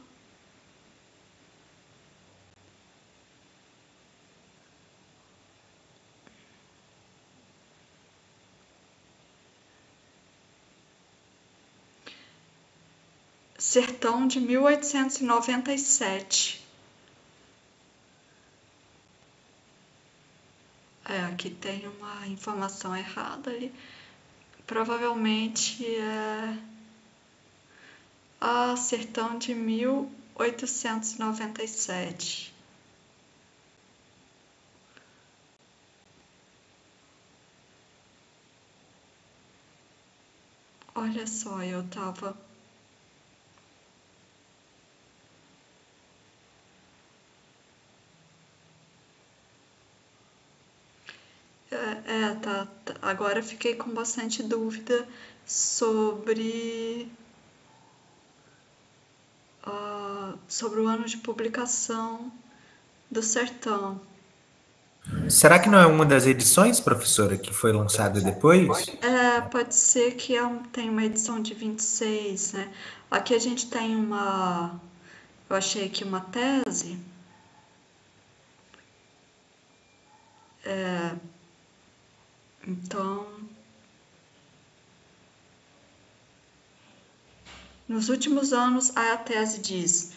Sertão de 1897. Aqui tem uma informação errada ali. Provavelmente é Sertão de 1897. Olha só, eu tava... Agora fiquei com bastante dúvida sobre o ano de publicação do Sertão. Será que não é uma das edições, professora, que foi lançada depois? Pode ser que tem uma edição de 26, né? Aqui a gente tem uma... Eu achei aqui uma tese. Então, nos últimos anos, a tese diz,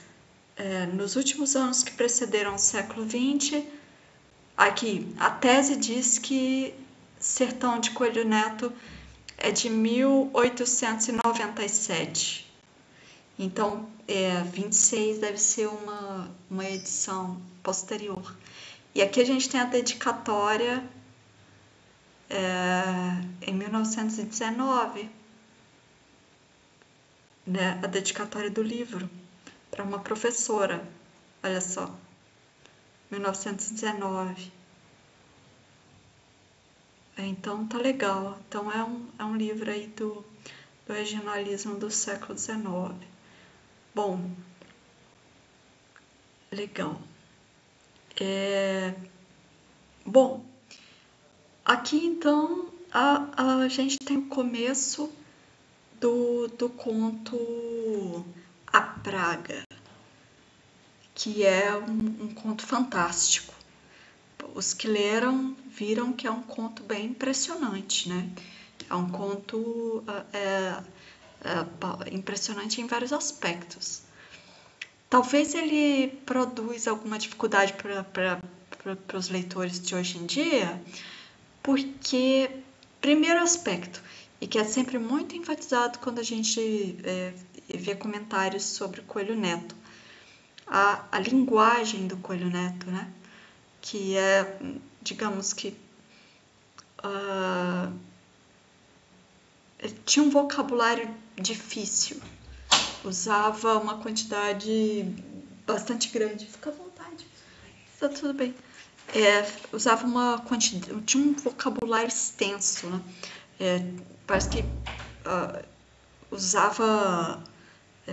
nos últimos anos que precederam o século XX, aqui, a tese diz que Sertão de Coelho Neto é de 1897. Então, 26 deve ser uma edição posterior. E aqui a gente tem a dedicatória em 1919, né? A dedicatória do livro para uma professora. Olha só, 1919. Então tá legal. Então é um livro aí do regionalismo do século XIX. Bom, legal. Bom, aqui então a gente tem o começo do conto A Praga, que é um conto fantástico. Os que leram viram que é um conto bem impressionante, né? É um conto impressionante em vários aspectos. Talvez ele produza alguma dificuldade para os leitores de hoje em dia, porque, primeiro aspecto, e que é sempre muito enfatizado quando a gente vê comentários sobre o Coelho Neto, a linguagem do Coelho Neto, né? Que é, digamos que, tinha um vocabulário difícil, usava uma quantidade bastante grande, fica à vontade, tá tudo bem, usava uma quantidade, tinha um vocabulário extenso, né? Parece que usava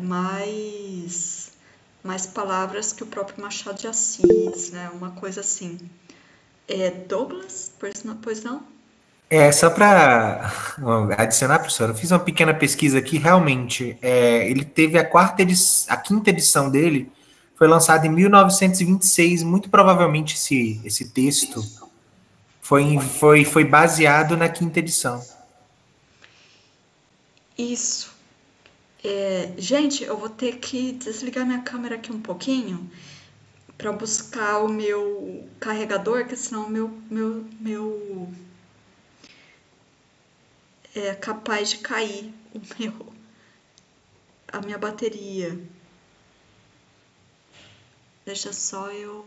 mais mais palavras que o próprio Machado de Assis, né? Uma coisa assim. Douglas, pois não? Só para adicionar, professor, eu fiz uma pequena pesquisa aqui, realmente, ele teve a quinta edição dele, foi lançada em 1926, muito provavelmente esse texto foi baseado na quinta edição. Isso. Gente, eu vou ter que desligar minha câmera aqui um pouquinho para buscar o meu carregador, que senão meu é capaz de cair a minha bateria. Deixa só eu...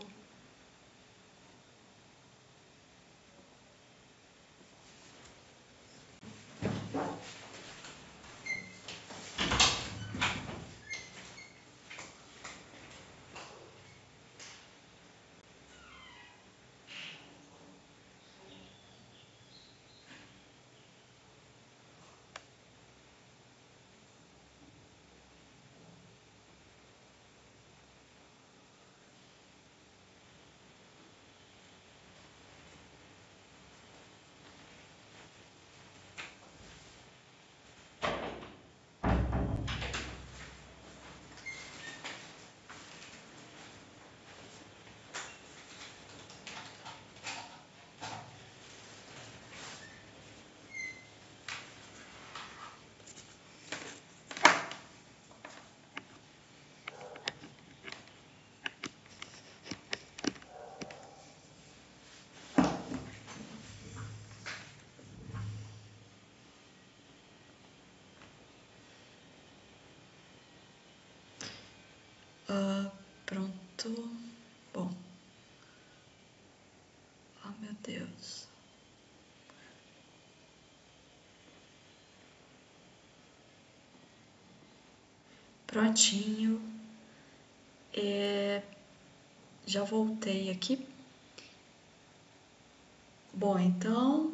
Pronto. Bom. Oh, meu Deus. Prontinho. Já voltei aqui. Bom, então...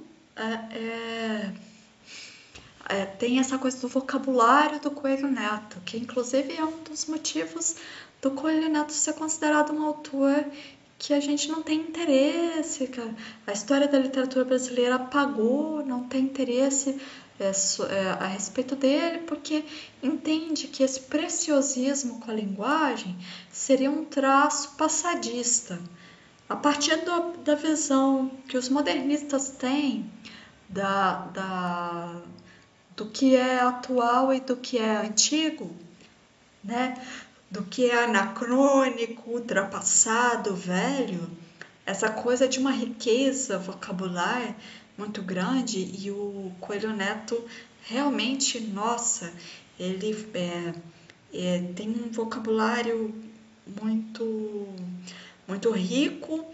tem essa coisa do vocabulário do Coelho Neto, que inclusive é um dos motivos do Coelho Neto ser considerado um autor que a gente não tem interesse, que a história da literatura brasileira apagou, não tem interesse a respeito dele, porque entende que esse preciosismo com a linguagem seria um traço passadista. A partir da visão que os modernistas têm do que é atual e do que é antigo, né? Do que é anacrônico, ultrapassado, velho, essa coisa de uma riqueza vocabular muito grande, e o Coelho Neto realmente, nossa, ele tem um vocabulário muito rico,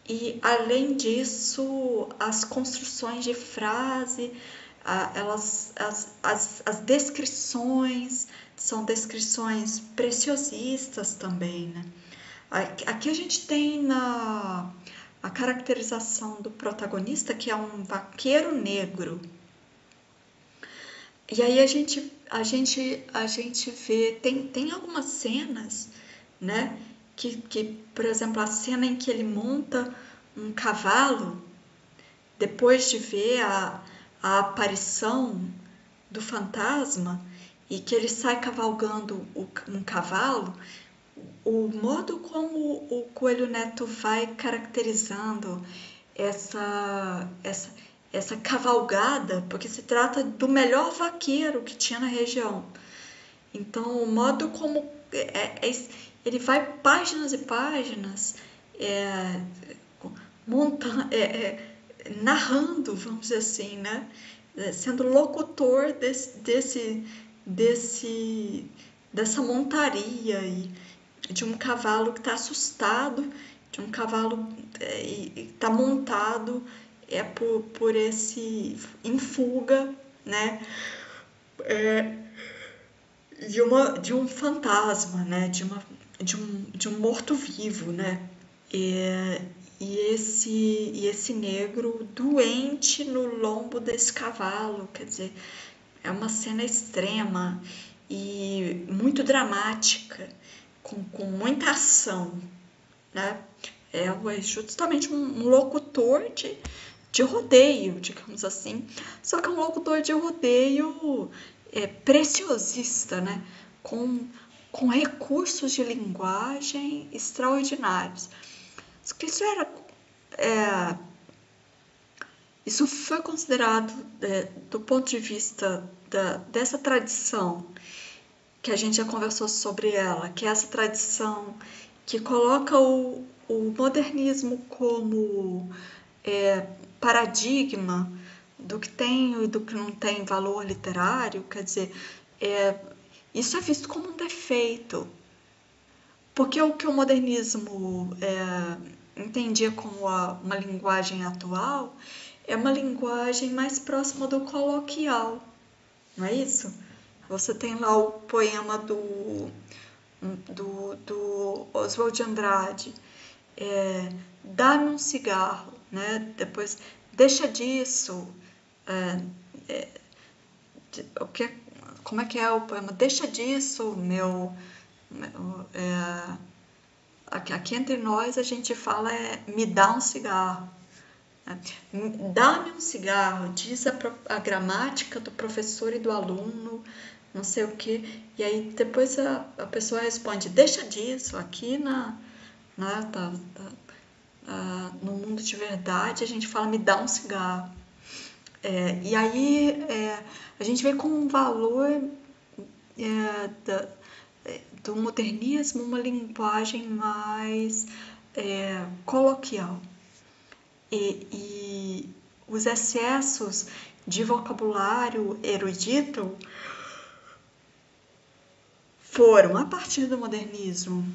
e além disso, as construções de frase, as descrições são descrições preciosistas também, né? Aqui a gente tem a caracterização do protagonista, que é um vaqueiro negro. E aí a gente vê, tem algumas cenas, né? Que, por exemplo, a cena em que ele monta um cavalo, depois de ver a aparição do fantasma, e que ele sai cavalgando um cavalo, o modo como o Coelho Neto vai caracterizando essa cavalgada, porque se trata do melhor vaqueiro que tinha na região. Então, o modo como ele vai páginas e páginas narrando, vamos dizer assim, né? Sendo locutor dessa montaria e de um cavalo que está assustado, de um cavalo que está montado por esse em fuga, né? De um fantasma, né? De um morto-vivo, né? E esse negro doente no lombo desse cavalo, quer dizer, é uma cena extrema e muito dramática, com muita ação, né? É justamente um locutor de rodeio, digamos assim, só que é um locutor de rodeio preciosista, né? Com recursos de linguagem extraordinários. Isso foi considerado, do ponto de vista dessa tradição, que a gente já conversou sobre ela, que é essa tradição que coloca o modernismo como paradigma do que tem e do que não tem valor literário, quer dizer, isso é visto como um defeito, porque o que o modernismo entendia como uma linguagem atual é uma linguagem mais próxima do coloquial, não é isso? Você tem lá o poema do Oswald de Andrade, dá-me um cigarro, né? Depois, deixa disso, como é que é o poema? Deixa disso, aqui entre nós a gente fala me dá um cigarro. Dá-me um cigarro, diz a gramática do professor e do aluno, não sei o que, e aí depois a pessoa responde, deixa disso, aqui no mundo de verdade a gente fala me dá um cigarro. E aí a gente vê como um valor do modernismo uma linguagem mais coloquial. E os excessos de vocabulário erudito foram a partir do modernismo,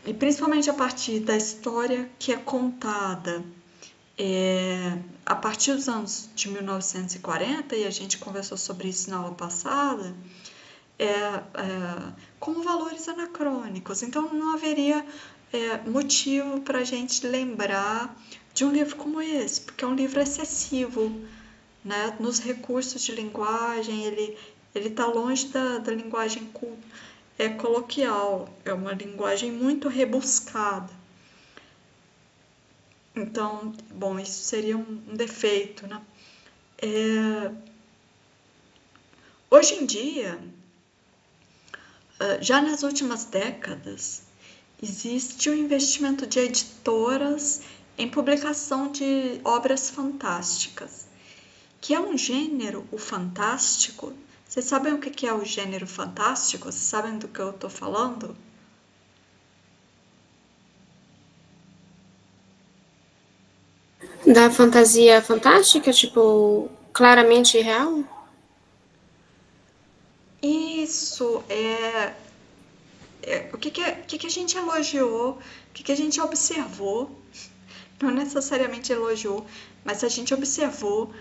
e principalmente a partir da história que é contada a partir dos anos de 1940, e a gente conversou sobre isso na aula passada, como valores anacrônicos. Então não haveria motivo para a gente lembrar de um livro como esse, porque é um livro excessivo, né? Nos recursos de linguagem, ele está longe da linguagem coloquial, é uma linguagem muito rebuscada. Então, bom, isso seria um defeito, né? Hoje em dia, já nas últimas décadas, existe o investimento de editoras em publicação de obras fantásticas, que é um gênero, o fantástico. Vocês sabem o que é o gênero fantástico? Vocês sabem do que eu estou falando? Da fantasia fantástica, tipo, claramente real? Isso, o que a gente elogiou, o que a gente observou, não necessariamente elogiou, mas a gente observou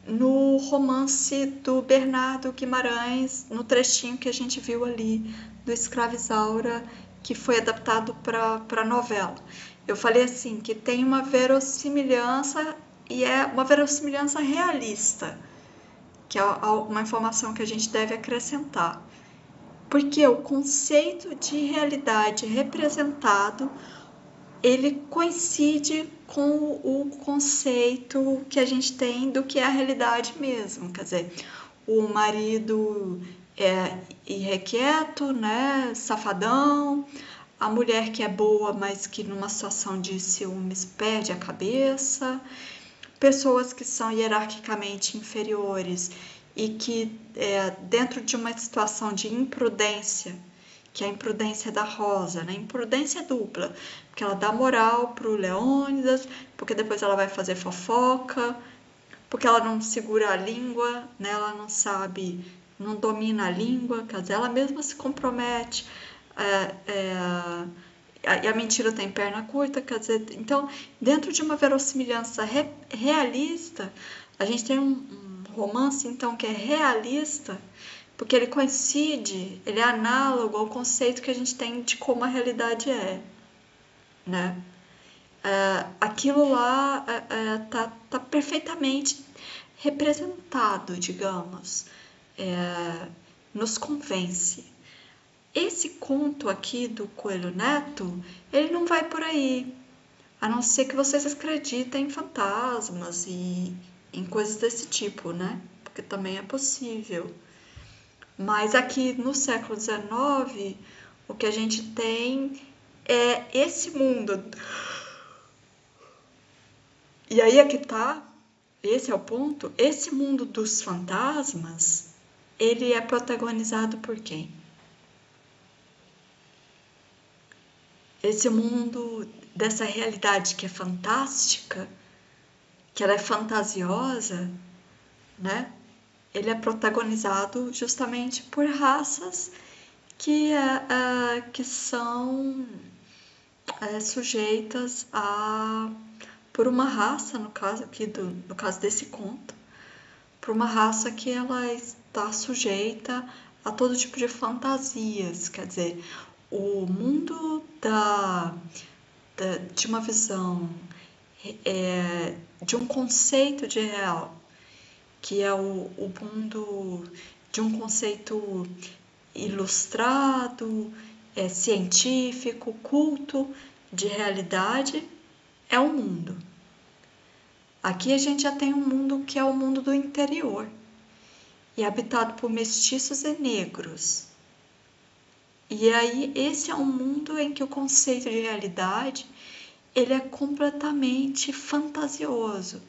no romance do Bernardo Guimarães, no trechinho que a gente viu ali do Escravizaura, que foi adaptado para novela. Eu falei assim, que tem uma verossimilhança, e é uma verossimilhança realista, que é uma informação que a gente deve acrescentar. Porque o conceito de realidade representado, ele coincide com o conceito que a gente tem do que é a realidade mesmo. Quer dizer, o marido é irrequieto, né, safadão, a mulher que é boa, mas que numa situação de ciúmes perde a cabeça, pessoas que são hierarquicamente inferiores e que dentro de uma situação de imprudência, que é a imprudência da Rosa, né? Imprudência dupla, porque ela dá moral pro Leônidas, porque depois ela vai fazer fofoca, porque ela não segura a língua, né? Ela não sabe, não domina a língua, quer dizer, ela mesma se compromete, e a mentira tem perna curta, quer dizer, então, dentro de uma verossimilhança realista, a gente tem um romance, então, que é realista, porque ele coincide, ele é análogo ao conceito que a gente tem de como a realidade é, né? Aquilo lá tá perfeitamente representado, digamos, nos convence. esse conto aqui do Coelho Neto, ele não vai por aí. A não ser que vocês acreditem em fantasmas e em coisas desse tipo, né? Porque também é possível. Mas aqui no século XIX, o que a gente tem é esse mundo. E aí é que tá, esse é o ponto, esse mundo dos fantasmas, ele é protagonizado por quem? Esse mundo dessa realidade que é fantástica, que ela é fantasiosa, né? Ele é protagonizado justamente por raças que são sujeitas a... por uma raça, no caso aqui no caso desse conto, por uma raça que ela está sujeita a todo tipo de fantasias. Quer dizer, o mundo de uma visão, de um conceito de real, que é o mundo de um conceito ilustrado, científico, culto, de realidade, é o mundo. Aqui a gente já tem um mundo que é o mundo do interior, e habitado por mestiços e negros. E aí esse é um mundo em que o conceito de realidade ele é completamente fantasioso.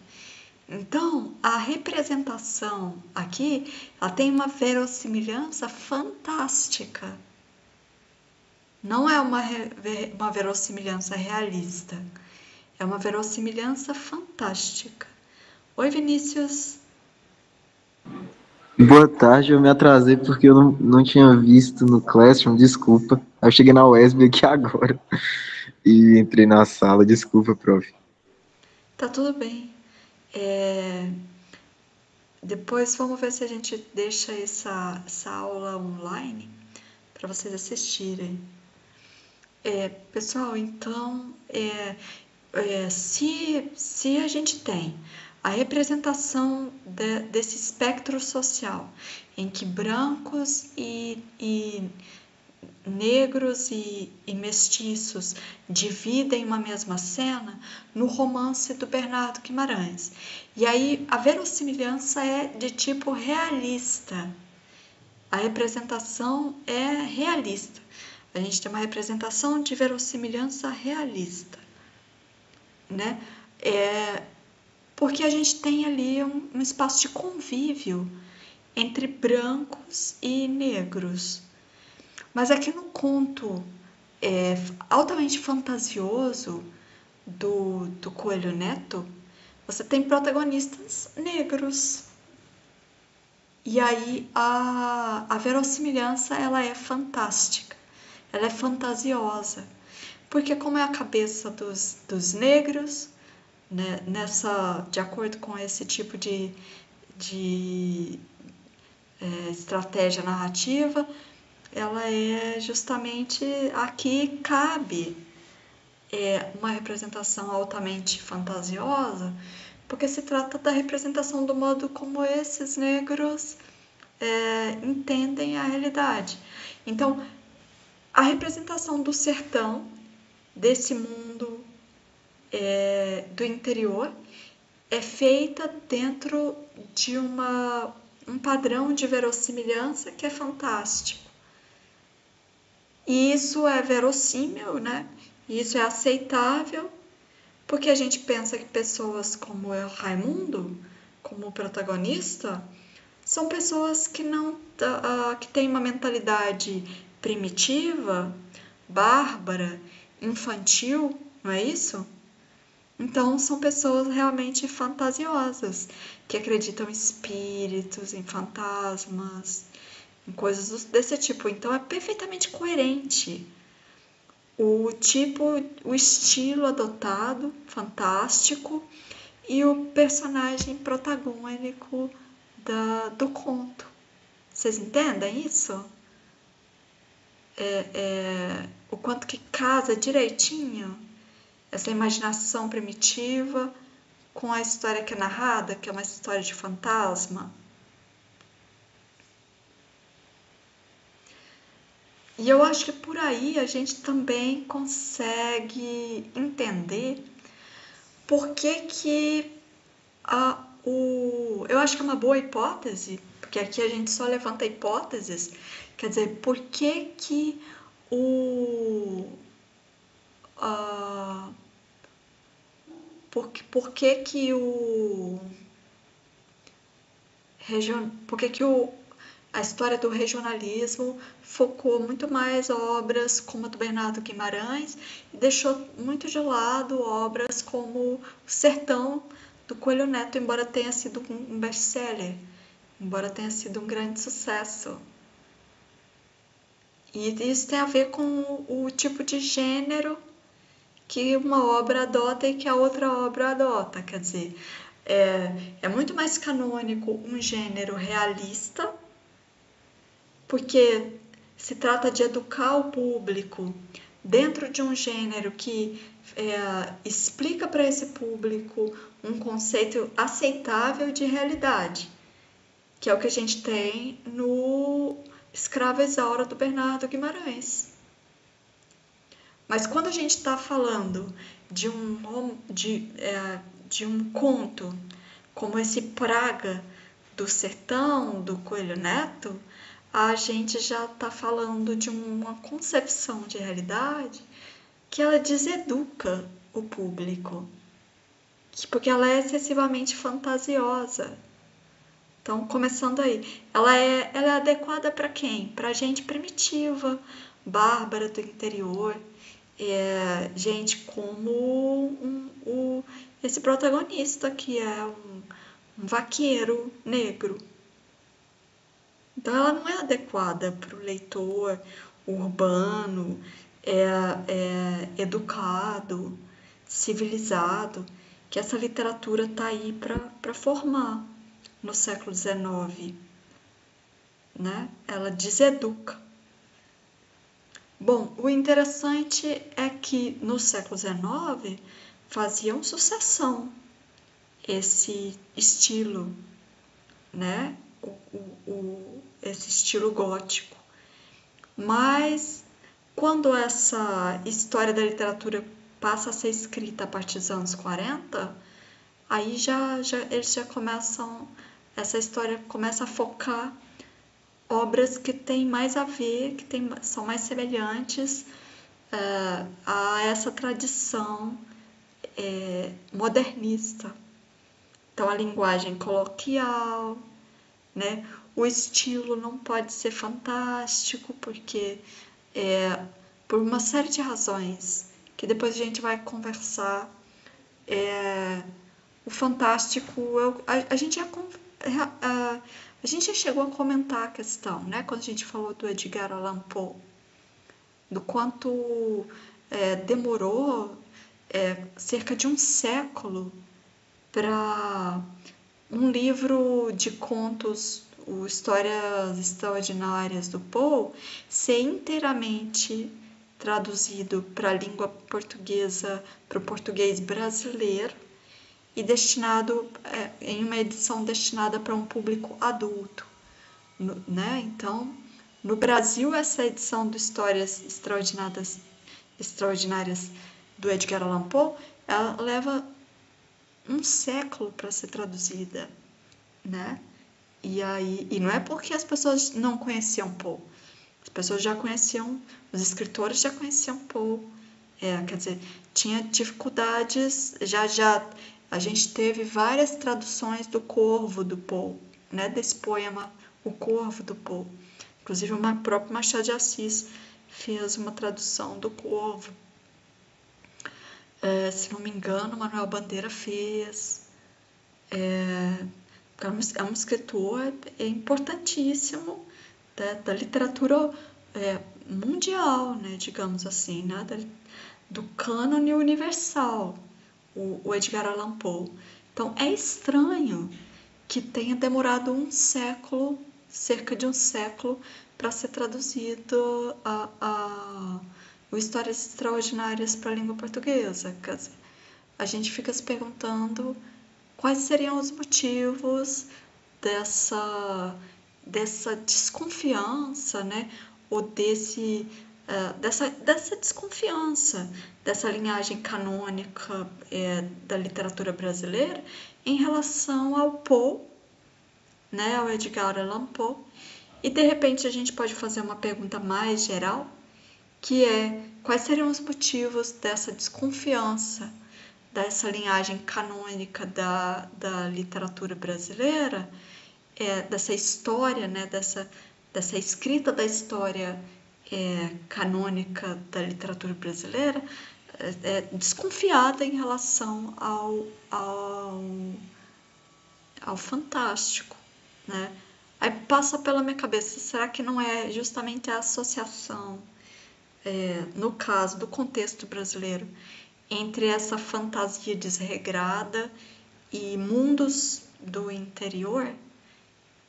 Então, a representação aqui, ela tem uma verossimilhança fantástica. Não é uma verossimilhança realista, é uma verossimilhança fantástica. Oi, Vinícius. Boa tarde, eu me atrasei porque eu não tinha visto no Classroom, desculpa. Eu cheguei na USB aqui agora e entrei na sala, desculpa, prof. Tá tudo bem. Depois vamos ver se a gente deixa essa aula online para vocês assistirem. Pessoal, então, se a gente tem a representação desse espectro social, em que brancos e negros e mestiços dividem uma mesma cena no romance do Bernardo Guimarães. E aí a verossimilhança é de tipo realista. A representação é realista. A gente tem uma representação de verossimilhança realista, né? Porque a gente tem ali um espaço de convívio entre brancos e negros. Mas aqui no conto altamente fantasioso do Coelho Neto, você tem protagonistas negros. E aí a verossimilhança ela é fantástica, ela é fantasiosa. Porque como é a cabeça dos negros, né, de acordo com esse tipo de estratégia narrativa, ela é justamente aqui cabe uma representação altamente fantasiosa, porque se trata da representação do modo como esses negros entendem a realidade. Então, a representação do sertão, desse mundo do interior, é feita dentro de um padrão de verossimilhança que é fantástico. E isso é verossímil, né? E isso é aceitável, porque a gente pensa que pessoas como o Raimundo, como protagonista, são pessoas que que têm uma mentalidade primitiva, bárbara, infantil, não é isso? Então, são pessoas realmente fantasiosas, que acreditam em espíritos, em fantasmas, em coisas desse tipo. Então, é perfeitamente coerente o estilo adotado, fantástico, e o personagem protagônico do conto. Vocês entendem isso? O quanto que casa direitinho essa imaginação primitiva com a história que é narrada, que é uma história de fantasma. E eu acho que por aí a gente também consegue entender por que eu acho que é uma boa hipótese, porque aqui a gente só levanta hipóteses, quer dizer, por que o... por que o... Por que a história do regionalismo focou muito mais obras como a do Bernardo Guimarães e deixou muito de lado obras como O Sertão do Coelho Neto, embora tenha sido um best-seller, embora tenha sido um grande sucesso. E isso tem a ver com o tipo de gênero que uma obra adota e que a outra obra adota. Quer dizer, é muito mais canônico um gênero realista, porque se trata de educar o público dentro de um gênero que explica para esse público um conceito aceitável de realidade, que é o que a gente tem no Escrava Isaura do Bernardo Guimarães. Mas quando a gente está falando de um conto como esse Praga do Sertão, do Coelho Neto, a gente já está falando de uma concepção de realidade que ela deseduca o público, porque ela é excessivamente fantasiosa. Então, começando aí, ela é adequada para quem? Para gente primitiva, bárbara do interior, gente como esse protagonista que é um vaqueiro negro. Então, ela não é adequada para o leitor urbano, educado, civilizado, que essa literatura está aí para formar no século XIX. Né? Ela deseduca. Bom, o interessante é que no século XIX faziam sucessão esse estilo, né? Esse estilo gótico. Mas quando essa história da literatura passa a ser escrita a partir dos anos 40, aí eles já começam, essa história começa a focar obras que têm mais a ver, são mais semelhantes a essa tradição modernista. Então, a linguagem coloquial, né? O estilo não pode ser fantástico, porque por uma série de razões que depois a gente vai conversar, o fantástico, a gente já chegou a comentar a questão, né? Quando a gente falou do Edgar Allan Poe, do quanto demorou cerca de um século para um livro de contos, o Histórias Extraordinárias do Poe, ser inteiramente traduzido para a língua portuguesa, para o português brasileiro, e destinado em uma edição destinada para um público adulto, né? Então, no Brasil, essa edição do Histórias Extraordinárias do Edgar Allan Poe, ela leva um século para ser traduzida, né? E não é porque as pessoas não conheciam Poe, as pessoas já conheciam, os escritores já conheciam Poe, quer dizer, tinha dificuldades, a gente teve várias traduções do Corvo do Poe, né? Desse poema, O Corvo do Poe. Inclusive, o próprio Machado de Assis fez uma tradução do Corvo. Se não me engano, Manuel Bandeira fez. É um escritor importantíssimo da literatura mundial, né? Digamos assim, né? Do cânone universal, o Edgar Allan Poe. Então, é estranho que tenha demorado um século, cerca de um século, para ser traduzido o Histórias Extraordinárias para a língua portuguesa. Quer dizer, a gente fica se perguntando quais seriam os motivos dessa desconfiança, né? ou dessa desconfiança dessa linhagem canônica da literatura brasileira em relação ao Poe, né, ao Edgar Allan Poe. E de repente a gente pode fazer uma pergunta mais geral, que é: quais seriam os motivos dessa desconfiança dessa linhagem canônica da literatura brasileira, dessa história, né, dessa escrita da história canônica da literatura brasileira, desconfiada em relação ao fantástico, né? Aí passa pela minha cabeça, será que não é justamente a associação, no caso do contexto brasileiro, entre essa fantasia desregrada e mundos do interior,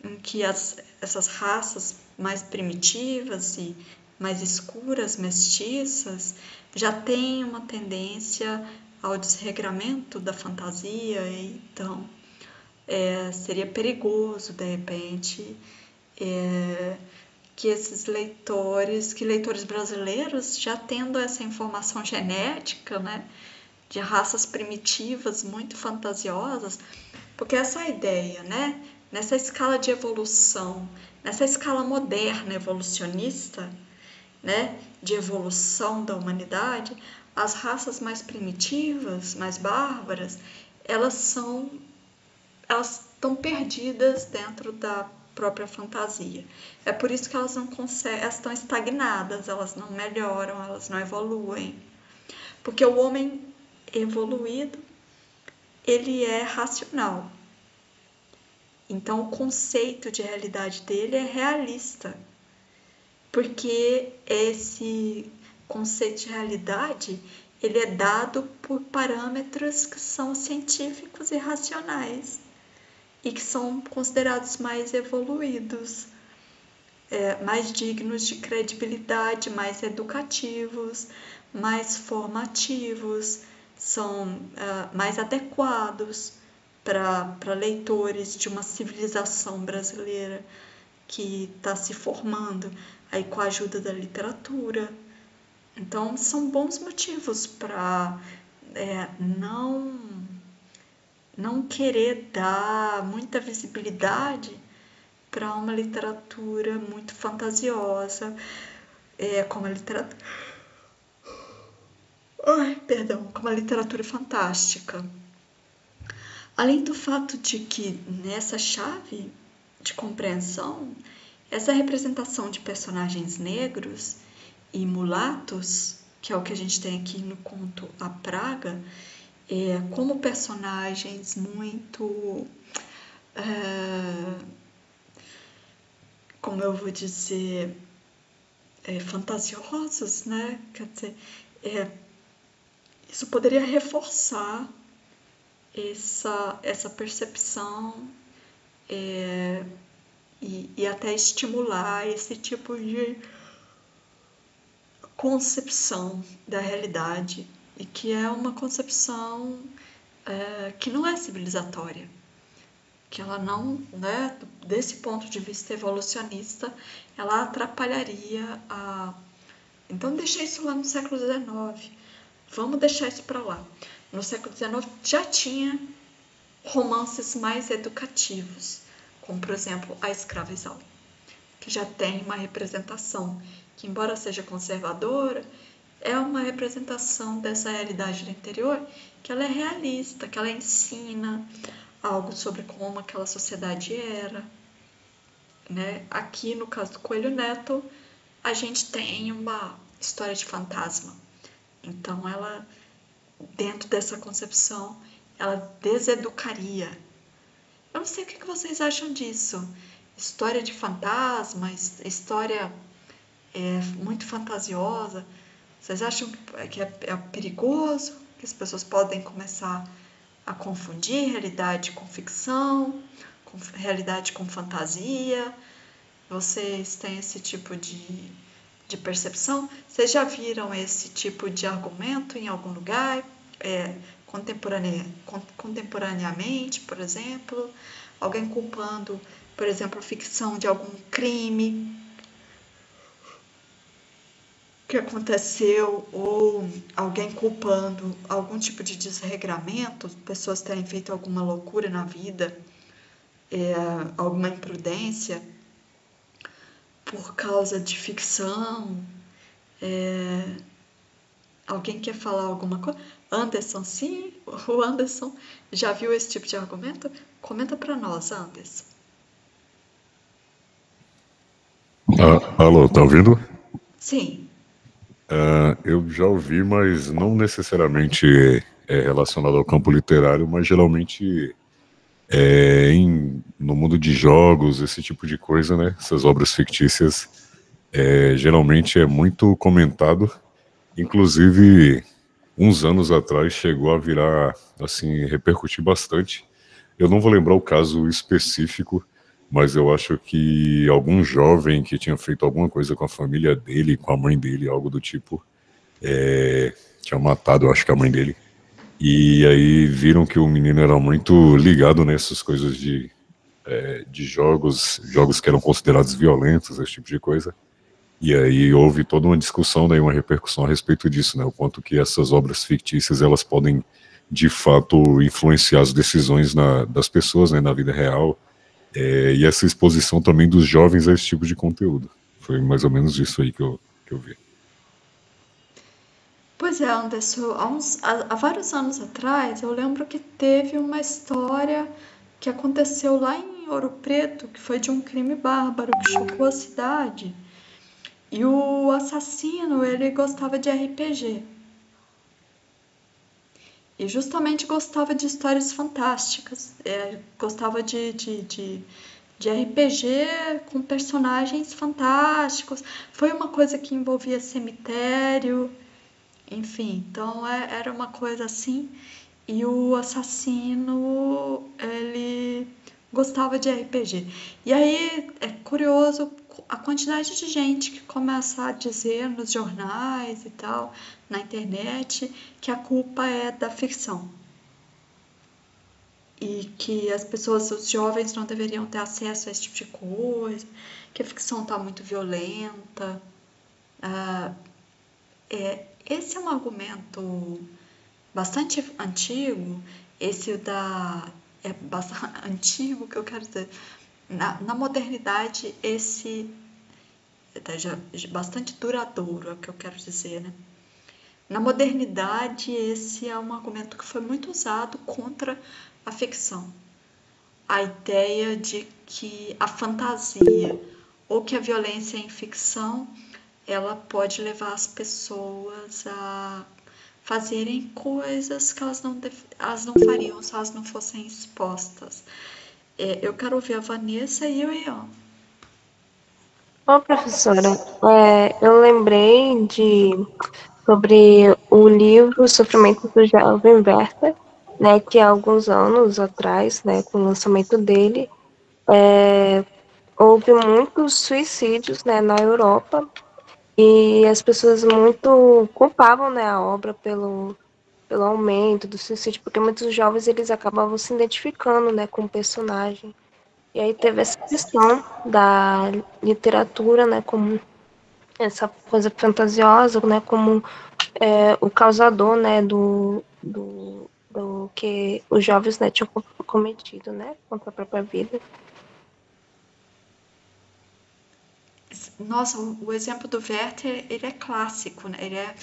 em que essas raças mais primitivas e mais escuras, mestiças, já têm uma tendência ao desregramento da fantasia, e então seria perigoso, de repente, que leitores brasileiros, já tendo essa informação genética, né, de raças primitivas muito fantasiosas, porque essa ideia, né, nessa escala de evolução, nessa escala moderna evolucionista, né, de evolução da humanidade, as raças mais primitivas, mais bárbaras, elas estão perdidas dentro da própria fantasia. É por isso que elas não conseguem, elas estão estagnadas, elas não melhoram, elas não evoluem. Porque o homem evoluído, ele é racional. Então o conceito de realidade dele é realista. Porque esse conceito de realidade, ele é dado por parâmetros que são científicos e racionais, e que são considerados mais evoluídos, mais dignos de credibilidade, mais educativos, mais formativos, são mais adequados para leitores de uma civilização brasileira que está se formando aí com a ajuda da literatura. Então, são bons motivos para não querer dar muita visibilidade para uma literatura muito fantasiosa, como a literatura fantástica. Além do fato de que nessa chave de compreensão, essa representação de personagens negros e mulatos, que é o que a gente tem aqui no conto A Praga, como personagens muito, como eu vou dizer, fantasiosos, né? Quer dizer, isso poderia reforçar essa percepção e até estimular esse tipo de concepção da realidade, e que é uma concepção que não é civilizatória, que ela não, né, desse ponto de vista evolucionista, ela atrapalharia Então deixa isso lá no século XIX, vamos deixar isso para lá. No século XIX já tinha romances mais educativos, como por exemplo A Escrava Isaura, que já tem uma representação que, embora seja conservadora, é uma representação dessa realidade do interior, que ela é realista, que ela ensina algo sobre como aquela sociedade era, né? Aqui, no caso do Coelho Neto, a gente tem uma história de fantasma. Então, ela, dentro dessa concepção, ela deseducaria. Eu não sei o que vocês acham disso. História de fantasma, história muito fantasiosa. Vocês acham que é perigoso? Que as pessoas podem começar a confundir realidade com ficção, realidade com fantasia? Vocês têm esse tipo de percepção? Vocês já viram esse tipo de argumento em algum lugar? Contemporaneamente, por exemplo? Alguém culpando, por exemplo, a ficção de algum crime que aconteceu ou alguém culpando algum tipo de desregramento, pessoas terem feito alguma loucura na vida, alguma imprudência por causa de ficção. Alguém quer falar alguma coisa? Anderson, sim, o Anderson já viu esse tipo de argumento? Comenta para nós, Anderson. Alô, tá ouvindo? Sim. Eu já ouvi, mas não necessariamente é relacionado ao campo literário, mas geralmente no mundo de jogos, esse tipo de coisa, né? Essas obras fictícias, geralmente é muito comentado. Inclusive, uns anos atrás chegou a virar, assim, repercutir bastante. Eu não vou lembrar o caso específico, mas eu acho que algum jovem que tinha feito alguma coisa com a família dele, com a mãe dele, algo do tipo, tinha matado, eu acho que a mãe dele. E aí viram que o menino era muito ligado nessas coisas de jogos que eram considerados violentos, esse tipo de coisa. E aí houve toda uma discussão, né, uma repercussão a respeito disso, né, o quanto que essas obras fictícias elas podem de fato influenciar as decisões das pessoas, né, na vida real, e essa exposição também dos jovens a esse tipo de conteúdo. Foi mais ou menos isso aí que eu vi. Pois é, Anderson, há vários anos atrás, eu lembro que teve uma história que aconteceu lá em Ouro Preto, que foi de um crime bárbaro que chocou a cidade. E o assassino, ele gostava de RPG. E justamente gostava de histórias fantásticas. Gostava de RPG com personagens fantásticos. Foi uma coisa que envolvia cemitério. Enfim, então era uma coisa assim. E o assassino, ele gostava de RPG. E aí é curioso a quantidade de gente que começa a dizer nos jornais e tal, na internet, que a culpa é da ficção. E que as pessoas, os jovens, não deveriam ter acesso a esse tipo de coisa, que a ficção está muito violenta. Esse é um argumento bastante antigo, é bastante antigo, que eu quero dizer. Na modernidade, esse é já bastante duradouro, é o que eu quero dizer, né? Na modernidade, esse é um argumento que foi muito usado contra a ficção. A ideia de que a fantasia ou que a violência em ficção, ela pode levar as pessoas a fazerem coisas que elas não fariam se elas não fossem expostas. Eu quero ouvir a Vanessa e o Ian. Ô, professora, eu lembrei sobre o livro Sofrimento do Jovem Werther, né, que há alguns anos atrás, né, com o lançamento dele, houve muitos suicídios, né, na Europa, e as pessoas muito culpavam, né, a obra pelo aumento do suicídio, porque muitos jovens eles acabavam se identificando, né, com o personagem. E aí teve essa questão da literatura, né, como essa coisa fantasiosa, né, como o causador, né, do que os jovens, né, tinham cometido, né, contra a própria vida. Nossa, o exemplo do Werther, ele é clássico, né? Ele é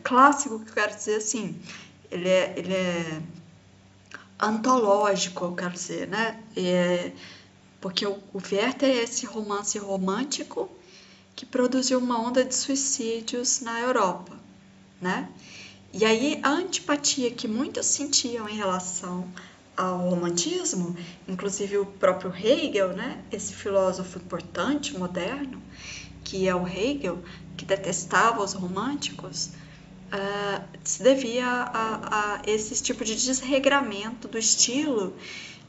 clássico, que eu quero dizer assim, ele é antológico, eu quero dizer, né? Porque o Werther é esse romance romântico que produziu uma onda de suicídios na Europa, né? E aí a antipatia que muitos sentiam em relação ao romantismo, inclusive o próprio Hegel, né? Esse filósofo importante, moderno, que é o Hegel, que detestava os românticos, se devia a esse tipo de desregramento do estilo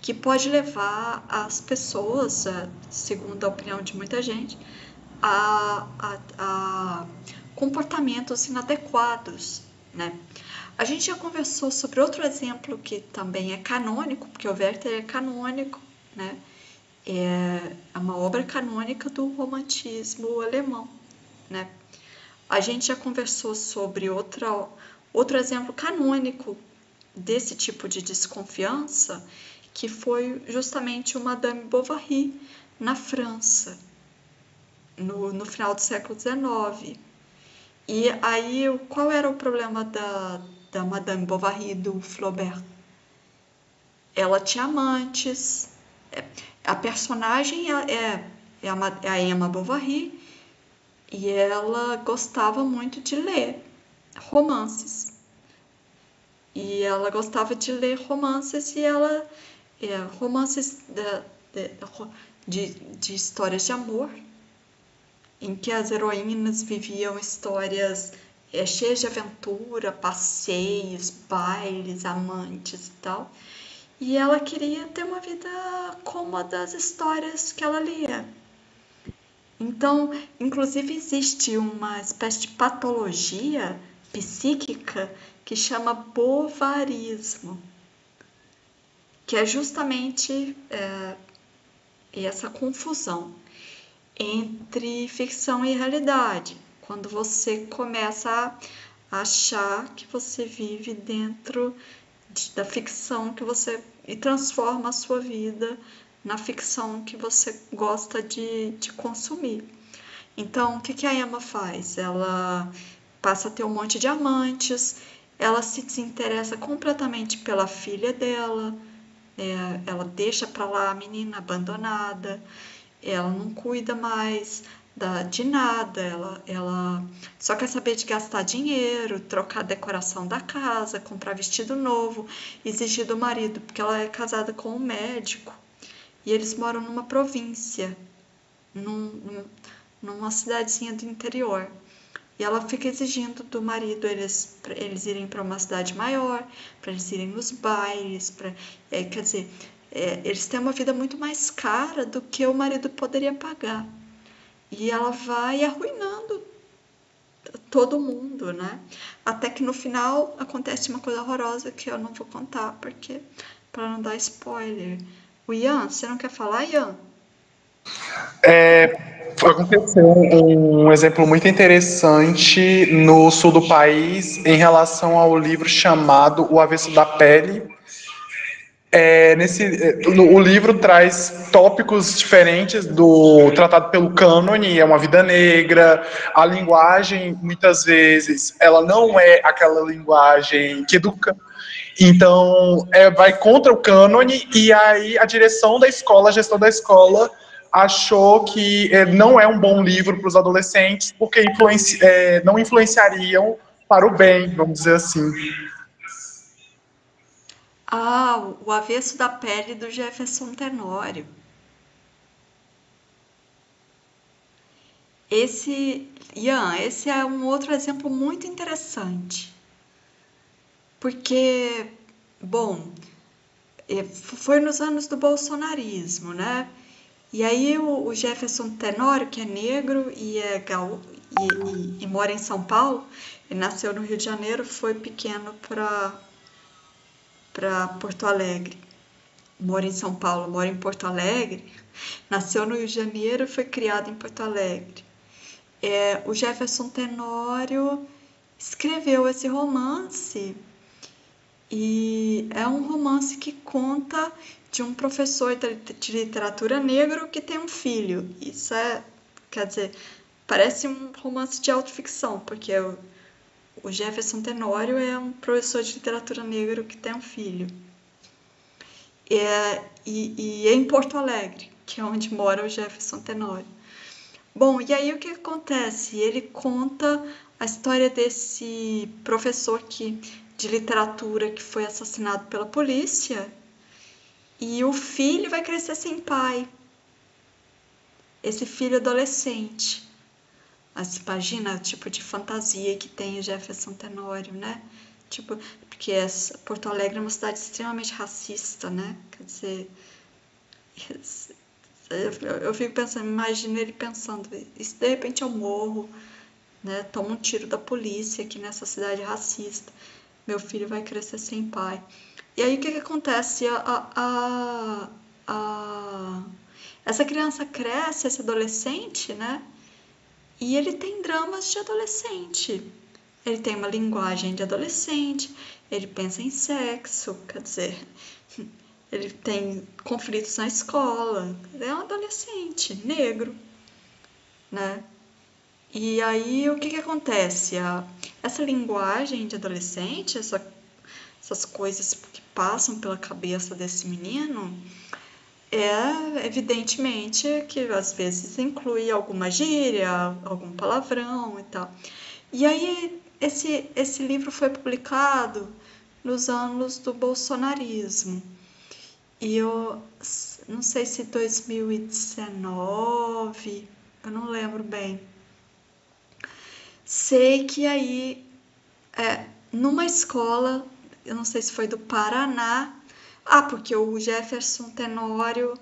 que pode levar as pessoas, segundo a opinião de muita gente, a comportamentos inadequados, né? A gente já conversou sobre outro exemplo que também é canônico, porque o Werther é canônico, né? É uma obra canônica do romantismo alemão, né? A gente já conversou sobre outro exemplo canônico desse tipo de desconfiança, que foi justamente o Madame Bovary, na França, no final do século XIX. E aí, qual era o problema da Madame Bovary e do Flaubert? Ela tinha amantes. A personagem é a Emma Bovary, e ela gostava muito de ler romances. E ela gostava de ler romances, e romances de histórias de amor, em que as heroínas viviam histórias cheias de aventura, passeios, bailes, amantes e tal. E ela queria ter uma vida como a das histórias que ela lia. Então, inclusive, existe uma espécie de patologia psíquica que chama bovarismo, que é justamente essa confusão entre ficção e realidade, quando você começa a achar que você vive dentro da ficção e transforma a sua vida na ficção que você gosta de consumir. Então, o que a Emma faz? Ela passa a ter um monte de amantes, ela se desinteressa completamente pela filha dela, ela deixa pra lá a menina abandonada, ela não cuida mais de nada, ela só quer saber de gastar dinheiro, trocar a decoração da casa, comprar vestido novo, exigir do marido, porque ela é casada com um médico e eles moram numa província, numa cidadezinha do interior. E ela fica exigindo do marido eles irem para uma cidade maior, para eles irem nos bailes, quer dizer, eles têm uma vida muito mais cara do que o marido poderia pagar. E ela vai arruinando todo mundo, né? Até que no final acontece uma coisa horrorosa que eu não vou contar, porque para não dar spoiler. O Ian, você não quer falar, Ian? Aconteceu um exemplo muito interessante no sul do país em relação ao livro chamado O Avesso da Pele. O livro traz tópicos diferentes do tratado pelo cânone, é uma vida negra, a linguagem, muitas vezes, ela não é aquela linguagem que educa, então vai contra o cânone, e aí a direção da escola, a gestão da escola, achou que não é um bom livro para os adolescentes, porque não influenciariam para o bem, vamos dizer assim. O Avesso da Pele, do Jefferson Tenório. Ian, esse é um outro exemplo muito interessante. Porque, bom, foi nos anos do bolsonarismo, né? E aí o Jefferson Tenório, que é negro e mora em São Paulo, ele nasceu no Rio de Janeiro, foi pequeno para Porto Alegre. Mora em São Paulo, mora em Porto Alegre, nasceu no Rio de Janeiro e foi criado em Porto Alegre. O Jefferson Tenório escreveu esse romance, e é um romance que conta de um professor de literatura negro que tem um filho. Isso quer dizer, parece um romance de autoficção, porque o Jefferson Tenório é um professor de literatura negro que tem um filho. E é em Porto Alegre, que é onde mora o Jefferson Tenório. Bom, e aí o que acontece? Ele conta a história desse professor de literatura que foi assassinado pela polícia, e o filho vai crescer sem pai. Esse filho adolescente. Você imagina o tipo de fantasia que tem o Jefferson Tenório, né? Tipo, porque Porto Alegre é uma cidade extremamente racista, né? Quer dizer, eu fico pensando, imagino ele pensando, e se de repente eu morro, né? Tomo um tiro da polícia aqui nessa cidade racista, meu filho vai crescer sem pai. E aí o que acontece? Essa criança cresce, esse adolescente, né? E ele tem dramas de adolescente. Ele tem uma linguagem de adolescente, ele pensa em sexo, quer dizer, ele tem conflitos na escola. Ele é um adolescente negro, né? E aí, o que acontece? Essa linguagem de adolescente, essas coisas que passam pela cabeça desse menino, evidentemente que às vezes inclui alguma gíria, algum palavrão e tal. E aí, esse livro foi publicado nos anos do bolsonarismo. E eu não sei se 2019, eu não lembro bem. Sei que aí, numa escola, eu não sei se foi do Paraná, porque o Jefferson Tenório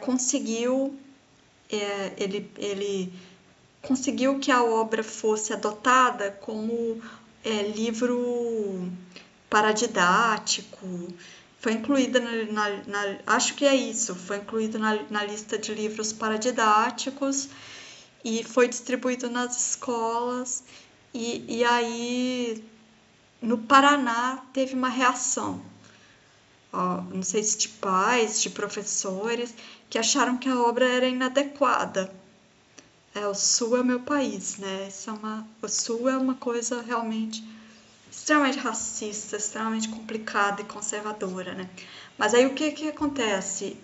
conseguiu, ele conseguiu que a obra fosse adotada como livro paradidático, foi incluída acho que é isso, foi incluído na lista de livros paradidáticos e foi distribuído nas escolas, e aí no Paraná teve uma reação, não sei se de pais, de professores, que acharam que a obra era inadequada. O Sul é meu país, né? O Sul é uma coisa realmente extremamente racista, extremamente complicada e conservadora, né? Mas aí o que acontece?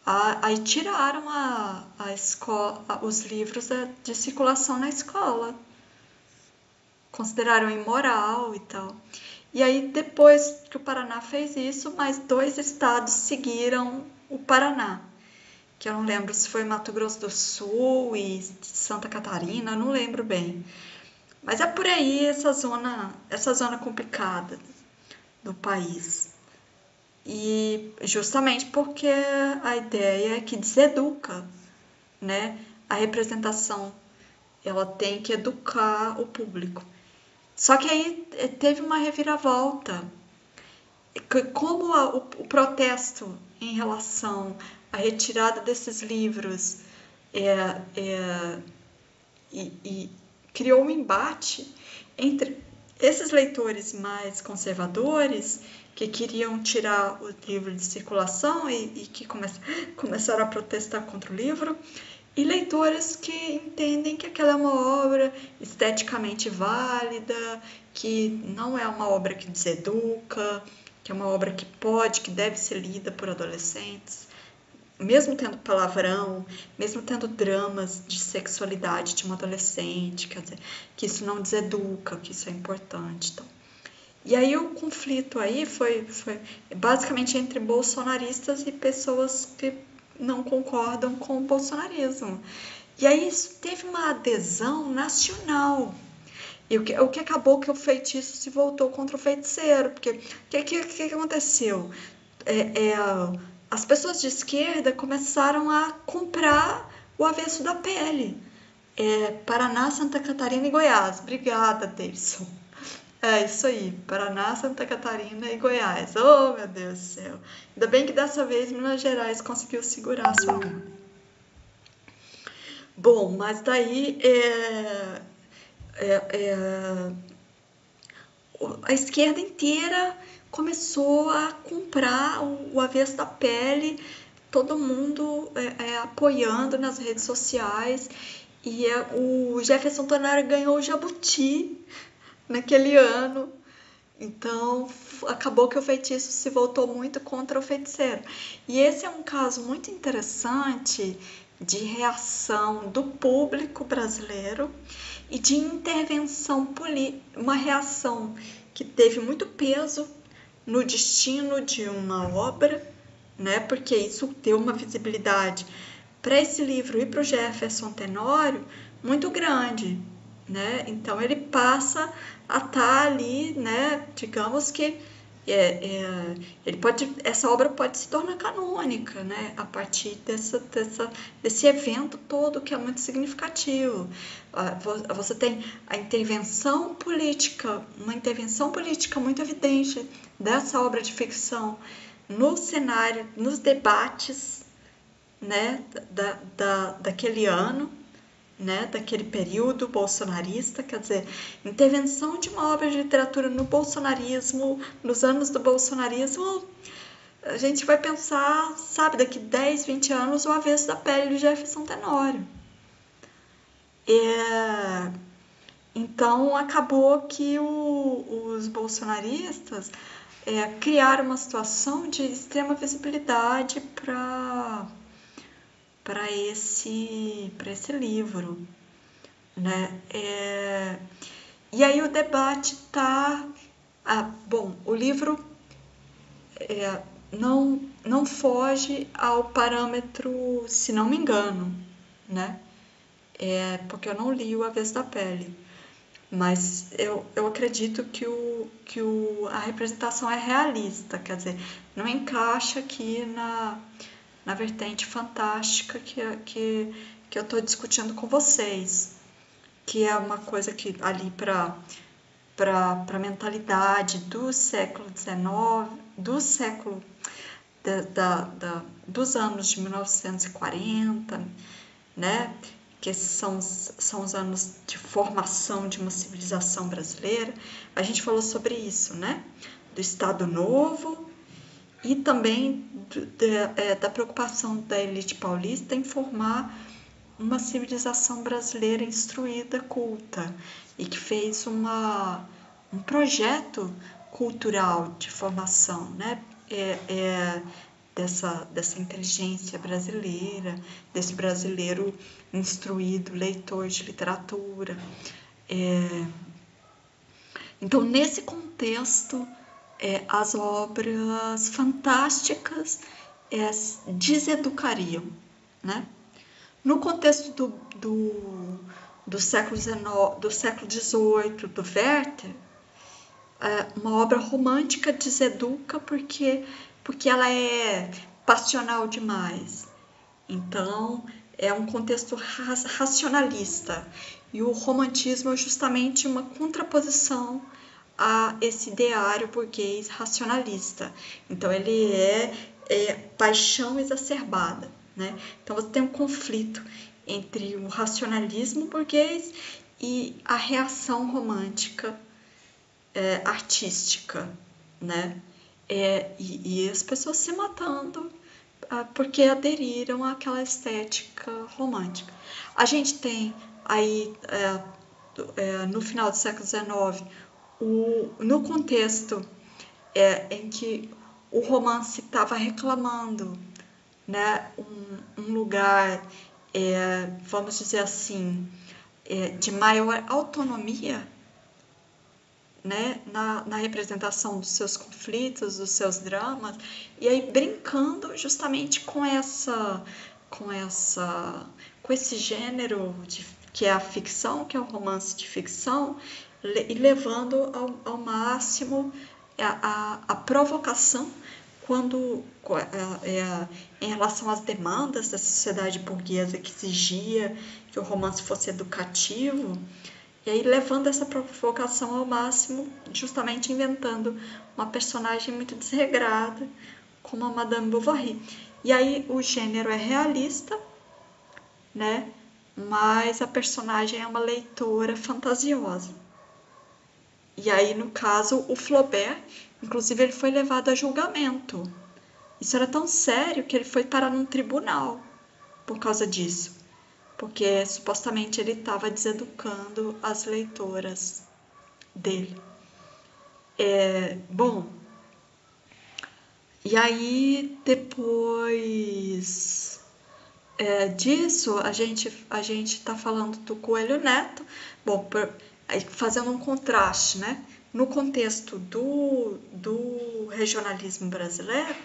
Aí tiraram a escola, os livros de circulação na escola, consideraram imoral e tal. E aí depois que o Paraná fez isso, mais 2 estados seguiram o Paraná, que eu não lembro se foi Mato Grosso do Sul e Santa Catarina, eu não lembro bem. Mas é por aí essa zona complicada do país. E justamente porque a ideia é que deseduca, né? A representação, ela tem que educar o público. Só que aí teve uma reviravolta. Como o protesto em relação à retirada desses livros e criou um embate entre esses leitores mais conservadores, que queriam tirar o livro de circulação e que começaram a protestar contra o livro, e leitores que entendem que aquela é uma obra esteticamente válida, que não é uma obra que deseduca, que é uma obra que deve ser lida por adolescentes, mesmo tendo palavrão, mesmo tendo dramas de sexualidade de uma adolescente, quer dizer, que isso não deseduca, que isso é importante. Então. E aí o conflito aí foi basicamente entre bolsonaristas e pessoas que não concordam com o bolsonarismo. E aí isso teve uma adesão nacional. E o que acabou que o feitiço se voltou contra o feiticeiro, porque o que aconteceu? As pessoas de esquerda começaram a comprar o avesso da pele. Paraná, Santa Catarina e Goiás. Obrigada, Davidson. É isso aí, Paraná, Santa Catarina e Goiás. Oh, meu Deus do céu. Ainda bem que dessa vez Minas Gerais conseguiu segurar a sua mão. Bom, mas daí a esquerda inteira começou a comprar o avesso da pele, todo mundo apoiando nas redes sociais, e o Jefferson Tenório ganhou o Jabuti naquele ano. Então acabou que o feitiço se voltou muito contra o feiticeiro. E esse é um caso muito interessante de reação do público brasileiro e de intervenção política, uma reação que teve muito peso no destino de uma obra, né? Porque isso deu uma visibilidade para esse livro e para o Jefferson Tenório muito grande, né? Então ele passa a estar ali, né? Digamos que essa obra pode se tornar canônica, né? A partir desse evento todo que é muito significativo. Você tem a intervenção política, uma intervenção política muito evidente dessa obra de ficção no cenário, nos debates né, daquele ano, né, daquele período bolsonarista, quer dizer, intervenção de uma obra de literatura no bolsonarismo, nos anos do bolsonarismo, a gente vai pensar, sabe, daqui 10, 20 anos, o avesso da pele de Jefferson Tenório. Então, acabou que os bolsonaristas criaram uma situação de extrema visibilidade para esse livro, né? E aí o debate está... bom, o livro não foge ao parâmetro, se não me engano, né? Porque eu não li o Avesso da Pele, mas eu acredito que a representação é realista, quer dizer, não encaixa aqui na vertente fantástica que eu estou discutindo com vocês, que é uma coisa que ali para a mentalidade do século XIX, dos anos de 1940, né? Que são os anos de formação de uma civilização brasileira. A gente falou sobre isso, né? Do Estado Novo e também da preocupação da elite paulista em formar uma civilização brasileira instruída, culta, e que fez um projeto cultural de formação, né? Dessa inteligência brasileira, desse brasileiro instruído, leitor de literatura. Então, nesse contexto, as obras fantásticas deseducariam, né? No contexto do século XIX, do século XVIII, do Werther, uma obra romântica deseduca porque ela é passional demais. Então, é um contexto racionalista. E o romantismo é justamente uma contraposição a esse ideário burguês racionalista. Então, ele é paixão exacerbada, né? Então, você tem um conflito entre o racionalismo burguês e a reação romântica artística, né? E as pessoas se matando porque aderiram àquela estética romântica. A gente tem aí, no final do século XIX, no contexto em que o romance estava reclamando, né, um lugar, vamos dizer assim, de maior autonomia, né, na representação dos seus conflitos, dos seus dramas, e aí brincando justamente com esse gênero que é a ficção, que é o romance de ficção, e levando ao máximo a provocação em relação às demandas da sociedade burguesa que exigia que o romance fosse educativo. E aí levando essa provocação ao máximo, justamente inventando uma personagem muito desregrada, como a Madame Bovary. E aí o gênero é realista, né? Mas a personagem é uma leitora fantasiosa. E aí, no caso, o Flaubert, inclusive, ele foi levado a julgamento. Isso era tão sério que ele foi parar num tribunal por causa disso. Porque supostamente ele estava deseducando as leitoras dele. Bom, e aí depois disso a gente está falando do Coelho Neto, bom, fazendo um contraste, né? No contexto do regionalismo brasileiro,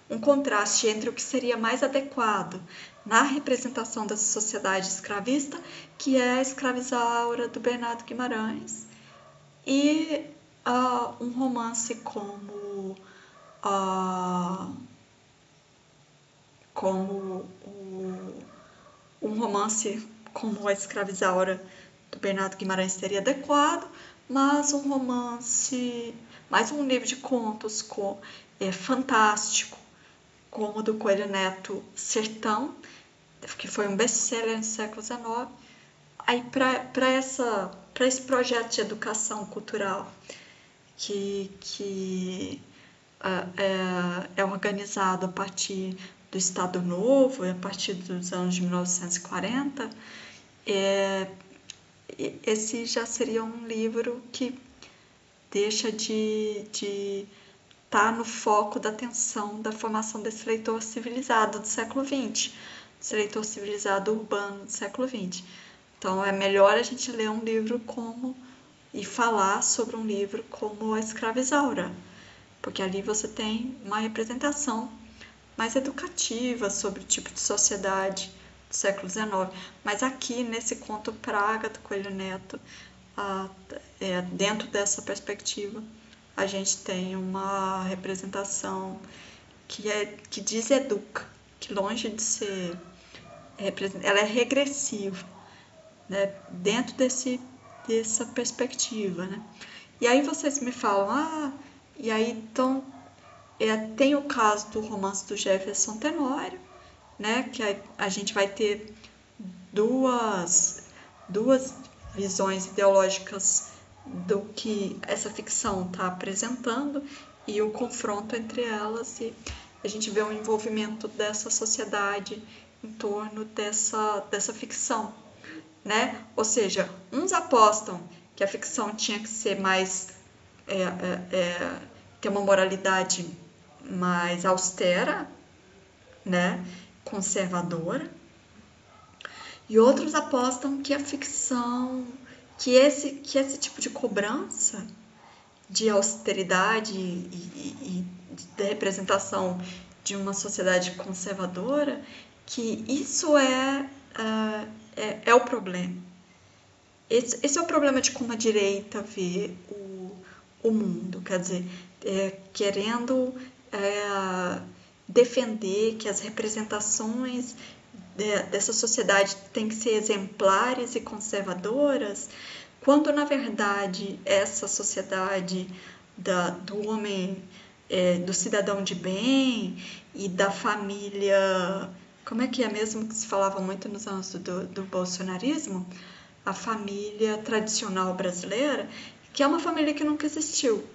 um contraste entre o que seria mais adequado na representação da sociedade escravista, que é a Escravizaura do Bernardo Guimarães, e um romance como um romance como a Escravizaura do Bernardo Guimarães seria adequado, mas um romance, mais um livro de contos fantástico, como o do Coelho Neto Sertão, que foi um best-seller no século XIX. Aí, para esse projeto de educação cultural que é organizado a partir do Estado Novo, a partir dos anos de 1940, esse já seria um livro que deixa de estar no foco da atenção da formação desse leitor civilizado do século XX, desse leitor civilizado urbano do século XX. Então é melhor a gente ler um livro e falar sobre um livro como A Escrava Isaura, porque ali você tem uma representação mais educativa sobre o tipo de sociedade do século XIX. Mas aqui, nesse conto Praga, do Coelho Neto, dentro dessa perspectiva, a gente tem uma representação que deseduca, que longe de ser... ela é regressiva, né? Dentro dessa perspectiva, né? E aí vocês me falam, e aí então tem o caso do romance do Jefferson Tenório, né? Que a gente vai ter duas visões ideológicas do que essa ficção está apresentando e o confronto entre elas, e a gente vê o envolvimento dessa sociedade em torno dessa ficção, né? Ou seja, uns apostam que a ficção tinha que ser mais ter uma moralidade mais austera, né? Conservadora, e outros apostam que a ficção, que esse tipo de cobrança de austeridade e de representação de uma sociedade conservadora, que isso é o problema. Esse é o problema de como a direita vê o mundo, quer dizer, querendo defender que as representações dessa sociedade têm que ser exemplares e conservadoras, quando na verdade essa sociedade do homem, do cidadão de bem e da família, como é que é mesmo que se falava muito nos anos do bolsonarismo? A família tradicional brasileira, que é uma família que nunca existiu,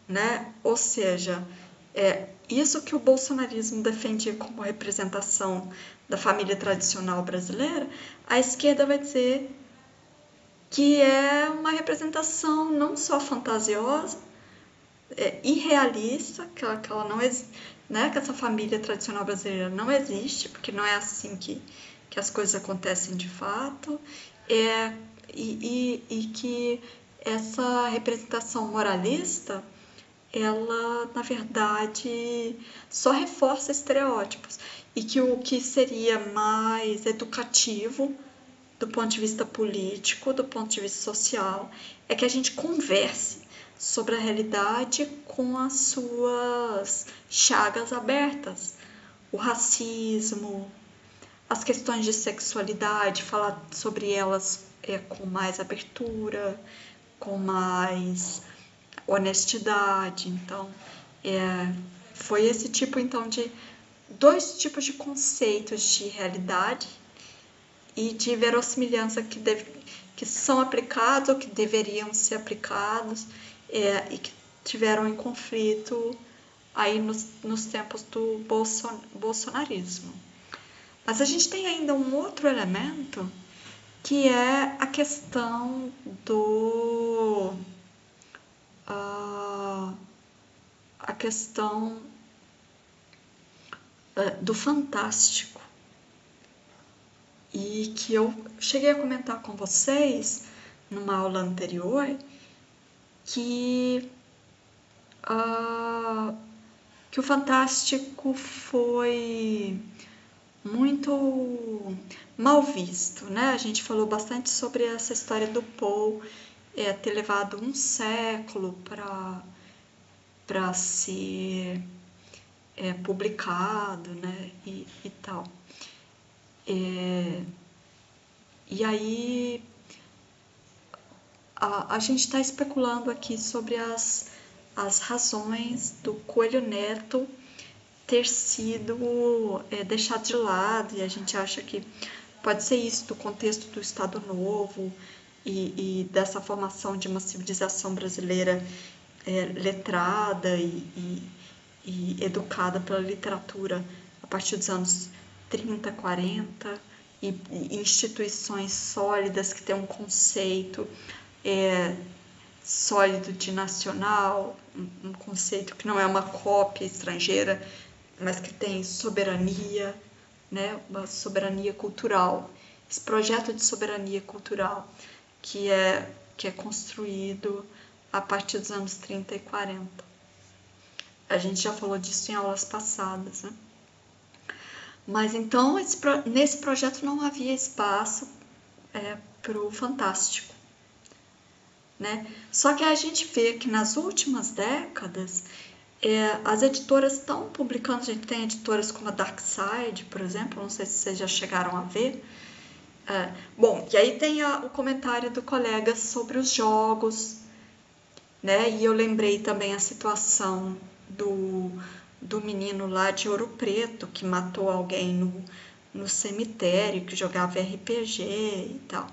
né? Ou seja, isso que o bolsonarismo defendia como representação da família tradicional brasileira, a esquerda vai dizer que é uma representação não só fantasiosa, irrealista, que ela não né, que essa família tradicional brasileira não existe, porque não é assim que as coisas acontecem de fato, e que essa representação moralista, ela, na verdade, só reforça estereótipos, e que o que seria mais educativo do ponto de vista político, do ponto de vista social, é que a gente converse sobre a realidade com as suas chagas abertas, o racismo, as questões de sexualidade, falar sobre elas com mais abertura, com mais honestidade. Então, foi esse tipo então de dois tipos de conceitos de realidade e de verossimilhança que são aplicados ou que deveriam ser aplicados, e que tiveram em conflito aí nos tempos do bolsonarismo. Mas a gente tem ainda um outro elemento, que é a questão do fantástico, e que eu cheguei a comentar com vocês numa aula anterior que o fantástico foi muito mal visto, né? A gente falou bastante sobre essa história do Poe ter levado um século para ser publicado, né? E tal. E aí a gente está especulando aqui sobre as razões do Coelho Neto ter sido deixado de lado, e a gente acha que pode ser isso, do contexto do Estado Novo e dessa formação de uma civilização brasileira letrada e educada pela literatura a partir dos anos 30, 40, e instituições sólidas que têm um conceito sólido de nacional, um conceito que não é uma cópia estrangeira, mas que tem soberania, né? Uma soberania cultural. Esse projeto de soberania cultural que é construído a partir dos anos 30 e 40. A gente já falou disso em aulas passadas, né? Mas então, nesse projeto não havia espaço para o fantástico, né? Só que a gente vê que nas últimas décadas, as editoras estão publicando, a gente tem editoras como a Dark Side, por exemplo, não sei se vocês já chegaram a ver. Bom, e aí tem o comentário do colega sobre os jogos, né? E eu lembrei também a situação do menino lá de Ouro Preto, que matou alguém no cemitério, que jogava RPG e tal,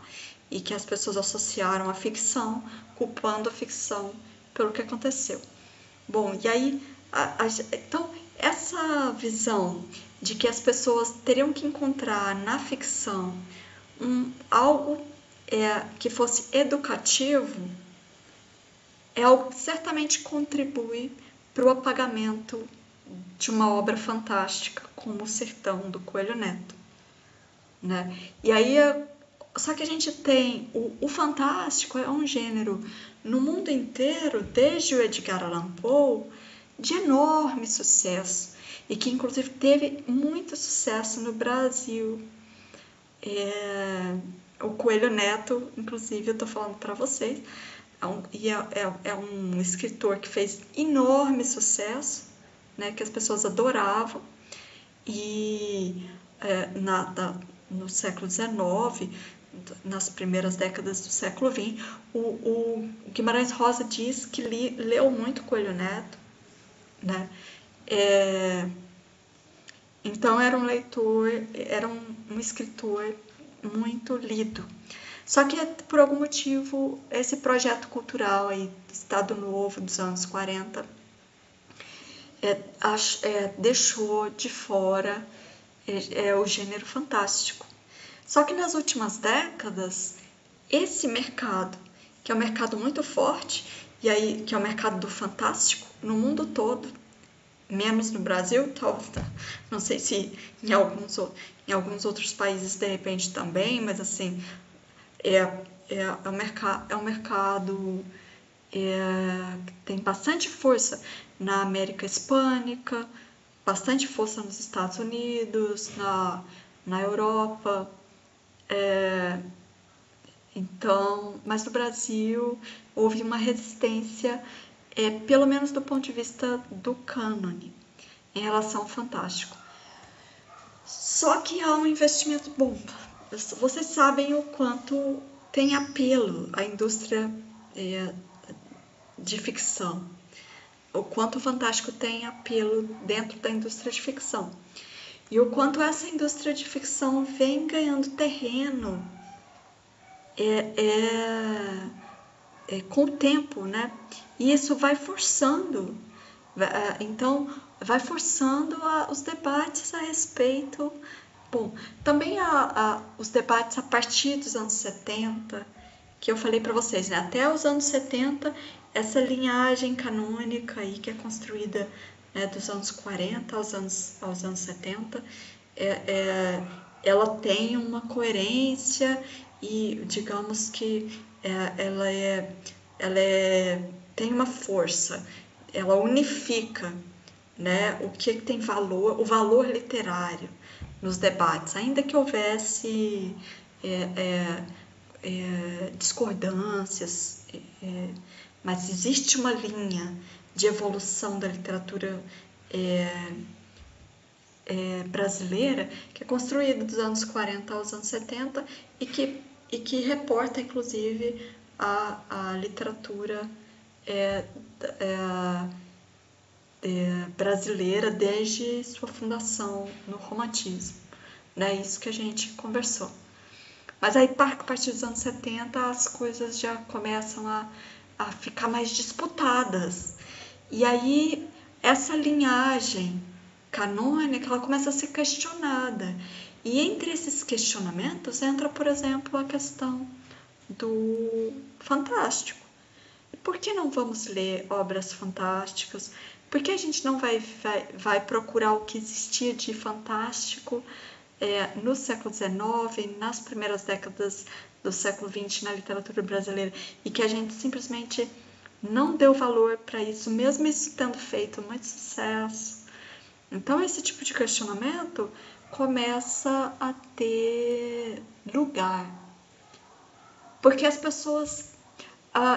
e que as pessoas associaram a ficção, culpando a ficção pelo que aconteceu. Bom, e aí, então, essa visão de que as pessoas teriam que encontrar na ficção algo que fosse educativo, é algo que certamente contribui para o apagamento de uma obra fantástica como O Sertão, do Coelho Neto, né? E aí, só que a gente tem, o fantástico é um gênero no mundo inteiro, desde o Edgar Allan Poe, de enorme sucesso, e que inclusive teve muito sucesso no Brasil. O Coelho Neto, inclusive, eu estou falando para vocês, é um escritor que fez enorme sucesso, né, que as pessoas adoravam, e no século XIX, nas primeiras décadas do século XX, o Guimarães Rosa diz que leu muito Coelho Neto, né? Então era um leitor, era um escritor muito lido. Só que por algum motivo esse projeto cultural aí, Estado Novo dos anos 40, deixou de fora o gênero fantástico. Só que nas últimas décadas, esse mercado, que é um mercado muito forte, e aí que é o mercado do fantástico no mundo todo, menos no Brasil, não sei se em alguns outros países de repente também, mas assim, é um mercado que tem bastante força na América Hispânica, bastante força nos Estados Unidos, na Europa. Então, mas no Brasil houve uma resistência, pelo menos do ponto de vista do cânone, em relação ao fantástico. Só que há um investimento bom. Vocês sabem o quanto tem apelo a indústria de ficção, o quanto o fantástico tem apelo dentro da indústria de ficção. E o quanto essa indústria de ficção vem ganhando terreno com o tempo, né? E isso vai forçando, vai forçando os debates a respeito. Bom, também os debates a partir dos anos 70, que eu falei para vocês, né? Até os anos 70, essa linhagem canônica aí que é construída, né, dos anos 40 aos anos 70, ela tem uma coerência e, digamos que tem uma força, ela unifica, né, o que tem valor, o valor literário nos debates, ainda que houvesse discordâncias, mas existe uma linha de evolução da literatura brasileira que é construída dos anos 40 aos anos 70 e que reporta, inclusive, a literatura brasileira desde sua fundação no romantismo, né? Isso que a gente conversou. Mas aí, a partir dos anos 70, as coisas já começam a ficar mais disputadas. E aí, essa linhagem canônica, ela começa a ser questionada. E entre esses questionamentos entra, por exemplo, a questão do fantástico. Por que não vamos ler obras fantásticas? Por que a gente não vai procurar o que existia de fantástico no século XIX, nas primeiras décadas do século XX na literatura brasileira, e que a gente simplesmente não deu valor para isso, mesmo isso tendo feito muito sucesso? Então, esse tipo de questionamento começa a ter lugar. Porque as pessoas,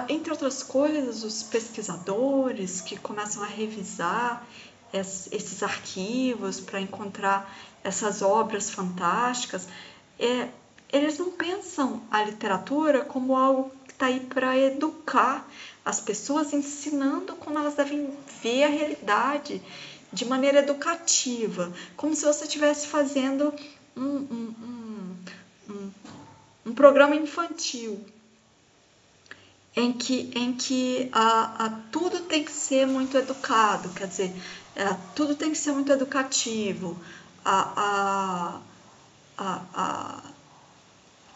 entre outras coisas, os pesquisadores que começam a revisar esses arquivos para encontrar essas obras fantásticas, eles não pensam a literatura como algo que está aí para educar as pessoas, ensinando como elas devem ver a realidade de maneira educativa, como se você estivesse fazendo um programa infantil, em que tudo tem que ser muito educado, quer dizer, tudo tem que ser muito educativo,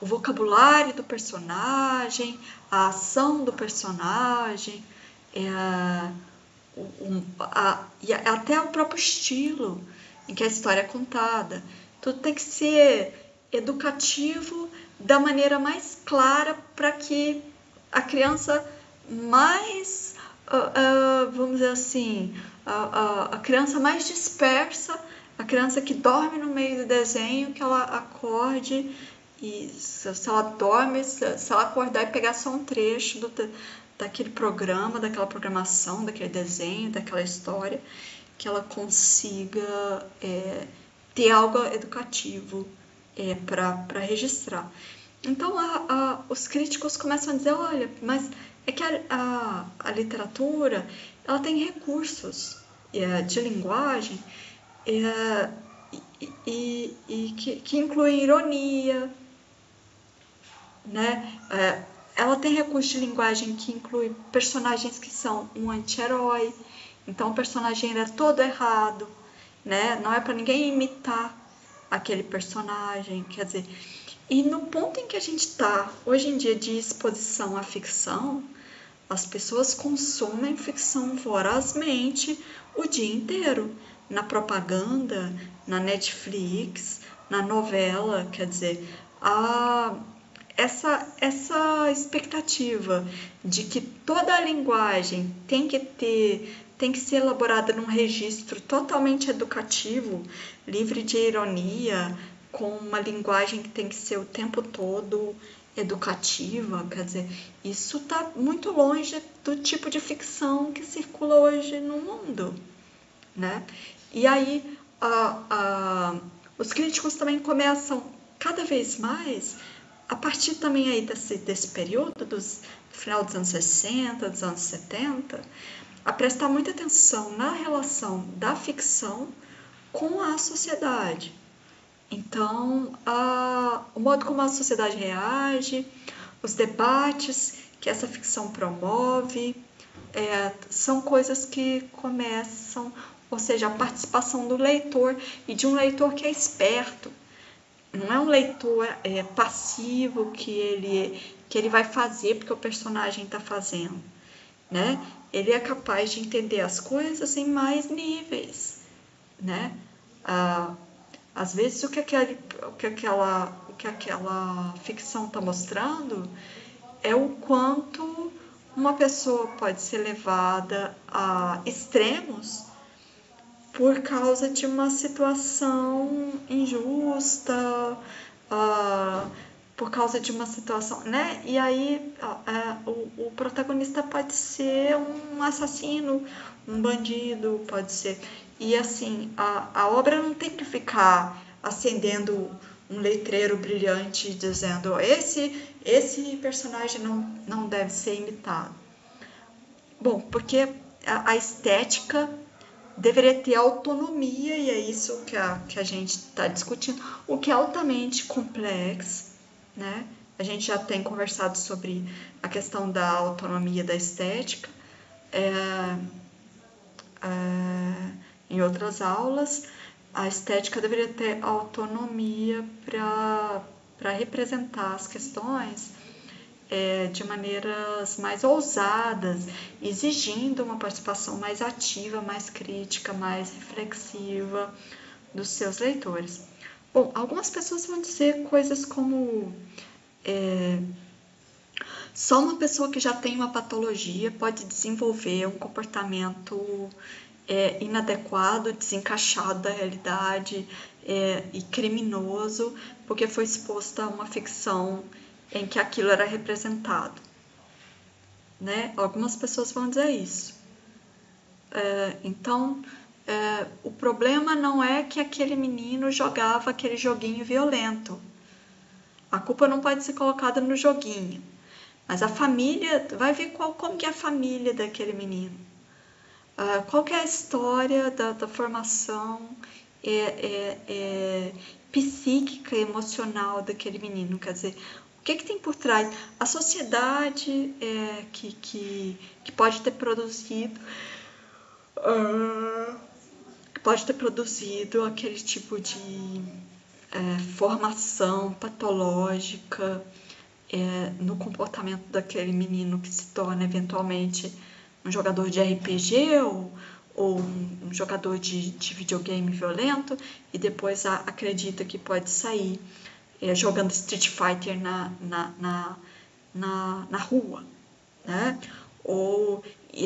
o vocabulário do personagem, a ação do personagem, e até o próprio estilo em que a história é contada. Tudo tem que ser educativo da maneira mais clara para que a criança mais, vamos dizer assim, a criança mais dispersa, a criança que dorme no meio do desenho, que ela acorde e se ela dorme, se ela acordar e pegar só um trecho daquele programa, daquela programação, daquele desenho, daquela história, que ela consiga ter algo educativo para registrar. Então, os críticos começam a dizer, olha, mas é que a literatura, ela tem recursos de linguagem que incluem ironia, né? Ela tem recursos de linguagem que inclui personagens que são um anti-herói, então o personagem é todo errado, né? Não é para ninguém imitar aquele personagem, quer dizer. E no ponto em que a gente está hoje em dia de exposição à ficção, as pessoas consomem ficção vorazmente o dia inteiro, na propaganda, na Netflix, na novela, quer dizer, essa expectativa de que toda a linguagem tem que ser elaborada num registro totalmente educativo, livre de ironia, com uma linguagem que tem que ser o tempo todo educativa, quer dizer, isso está muito longe do tipo de ficção que circula hoje no mundo, né? E aí os críticos também começam cada vez mais, a partir também aí desse período, do final dos anos 60, dos anos 70, a prestar muita atenção na relação da ficção com a sociedade. Então, o modo como a sociedade reage, os debates que essa ficção promove, são coisas que começam, ou seja, a participação do leitor, e de um leitor que é esperto. Não é um leitor passivo que ele vai fazer porque o personagem está fazendo, né? Ele é capaz de entender as coisas em mais níveis, né? Às vezes o que aquela ficção está mostrando é o quanto uma pessoa pode ser levada a extremos por causa de uma situação injusta, por causa de uma situação, né? E aí o protagonista pode ser um assassino, um bandido, pode ser. E assim, a obra não tem que ficar acendendo um letreiro brilhante dizendo esse personagem não deve ser imitado. Bom, porque a estética deveria ter autonomia, e é isso que a gente está discutindo, o que é altamente complexo, né? A gente já tem conversado sobre a questão da autonomia da estética em outras aulas. A estética deveria ter autonomia para representar as questões de maneiras mais ousadas, exigindo uma participação mais ativa, mais crítica, mais reflexiva dos seus leitores. Bom, algumas pessoas vão dizer coisas como só uma pessoa que já tem uma patologia pode desenvolver um comportamento inadequado, desencaixado da realidade e criminoso, porque foi exposta a uma ficção em que aquilo era representado, né? Algumas pessoas vão dizer isso. Então, o problema não é que aquele menino jogava aquele joguinho violento. A culpa não pode ser colocada no joguinho, mas a família, vai ver como que é a família daquele menino. Qual que é a história da formação psíquica, emocional daquele menino, quer dizer, o que tem por trás? A sociedade que pode ter produzido aquele tipo de formação patológica no comportamento daquele menino que se torna eventualmente um jogador de RPG ou um jogador de videogame violento e depois acredita que pode sair jogando Street Fighter na rua, né? Ou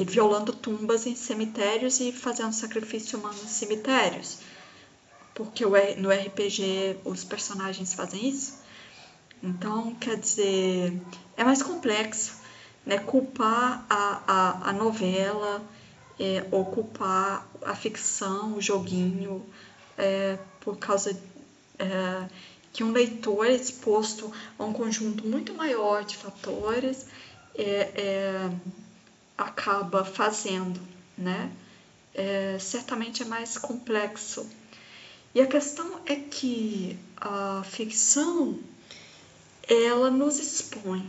violando tumbas em cemitérios e fazendo sacrifício humano em cemitérios, porque no RPG os personagens fazem isso. Então, quer dizer, é mais complexo, né? Culpar a novela ou culpar a ficção, o joguinho, por causa que um leitor é exposto a um conjunto muito maior de fatores acaba fazendo, né? Certamente é mais complexo. E a questão é que a ficção, ela nos expõe,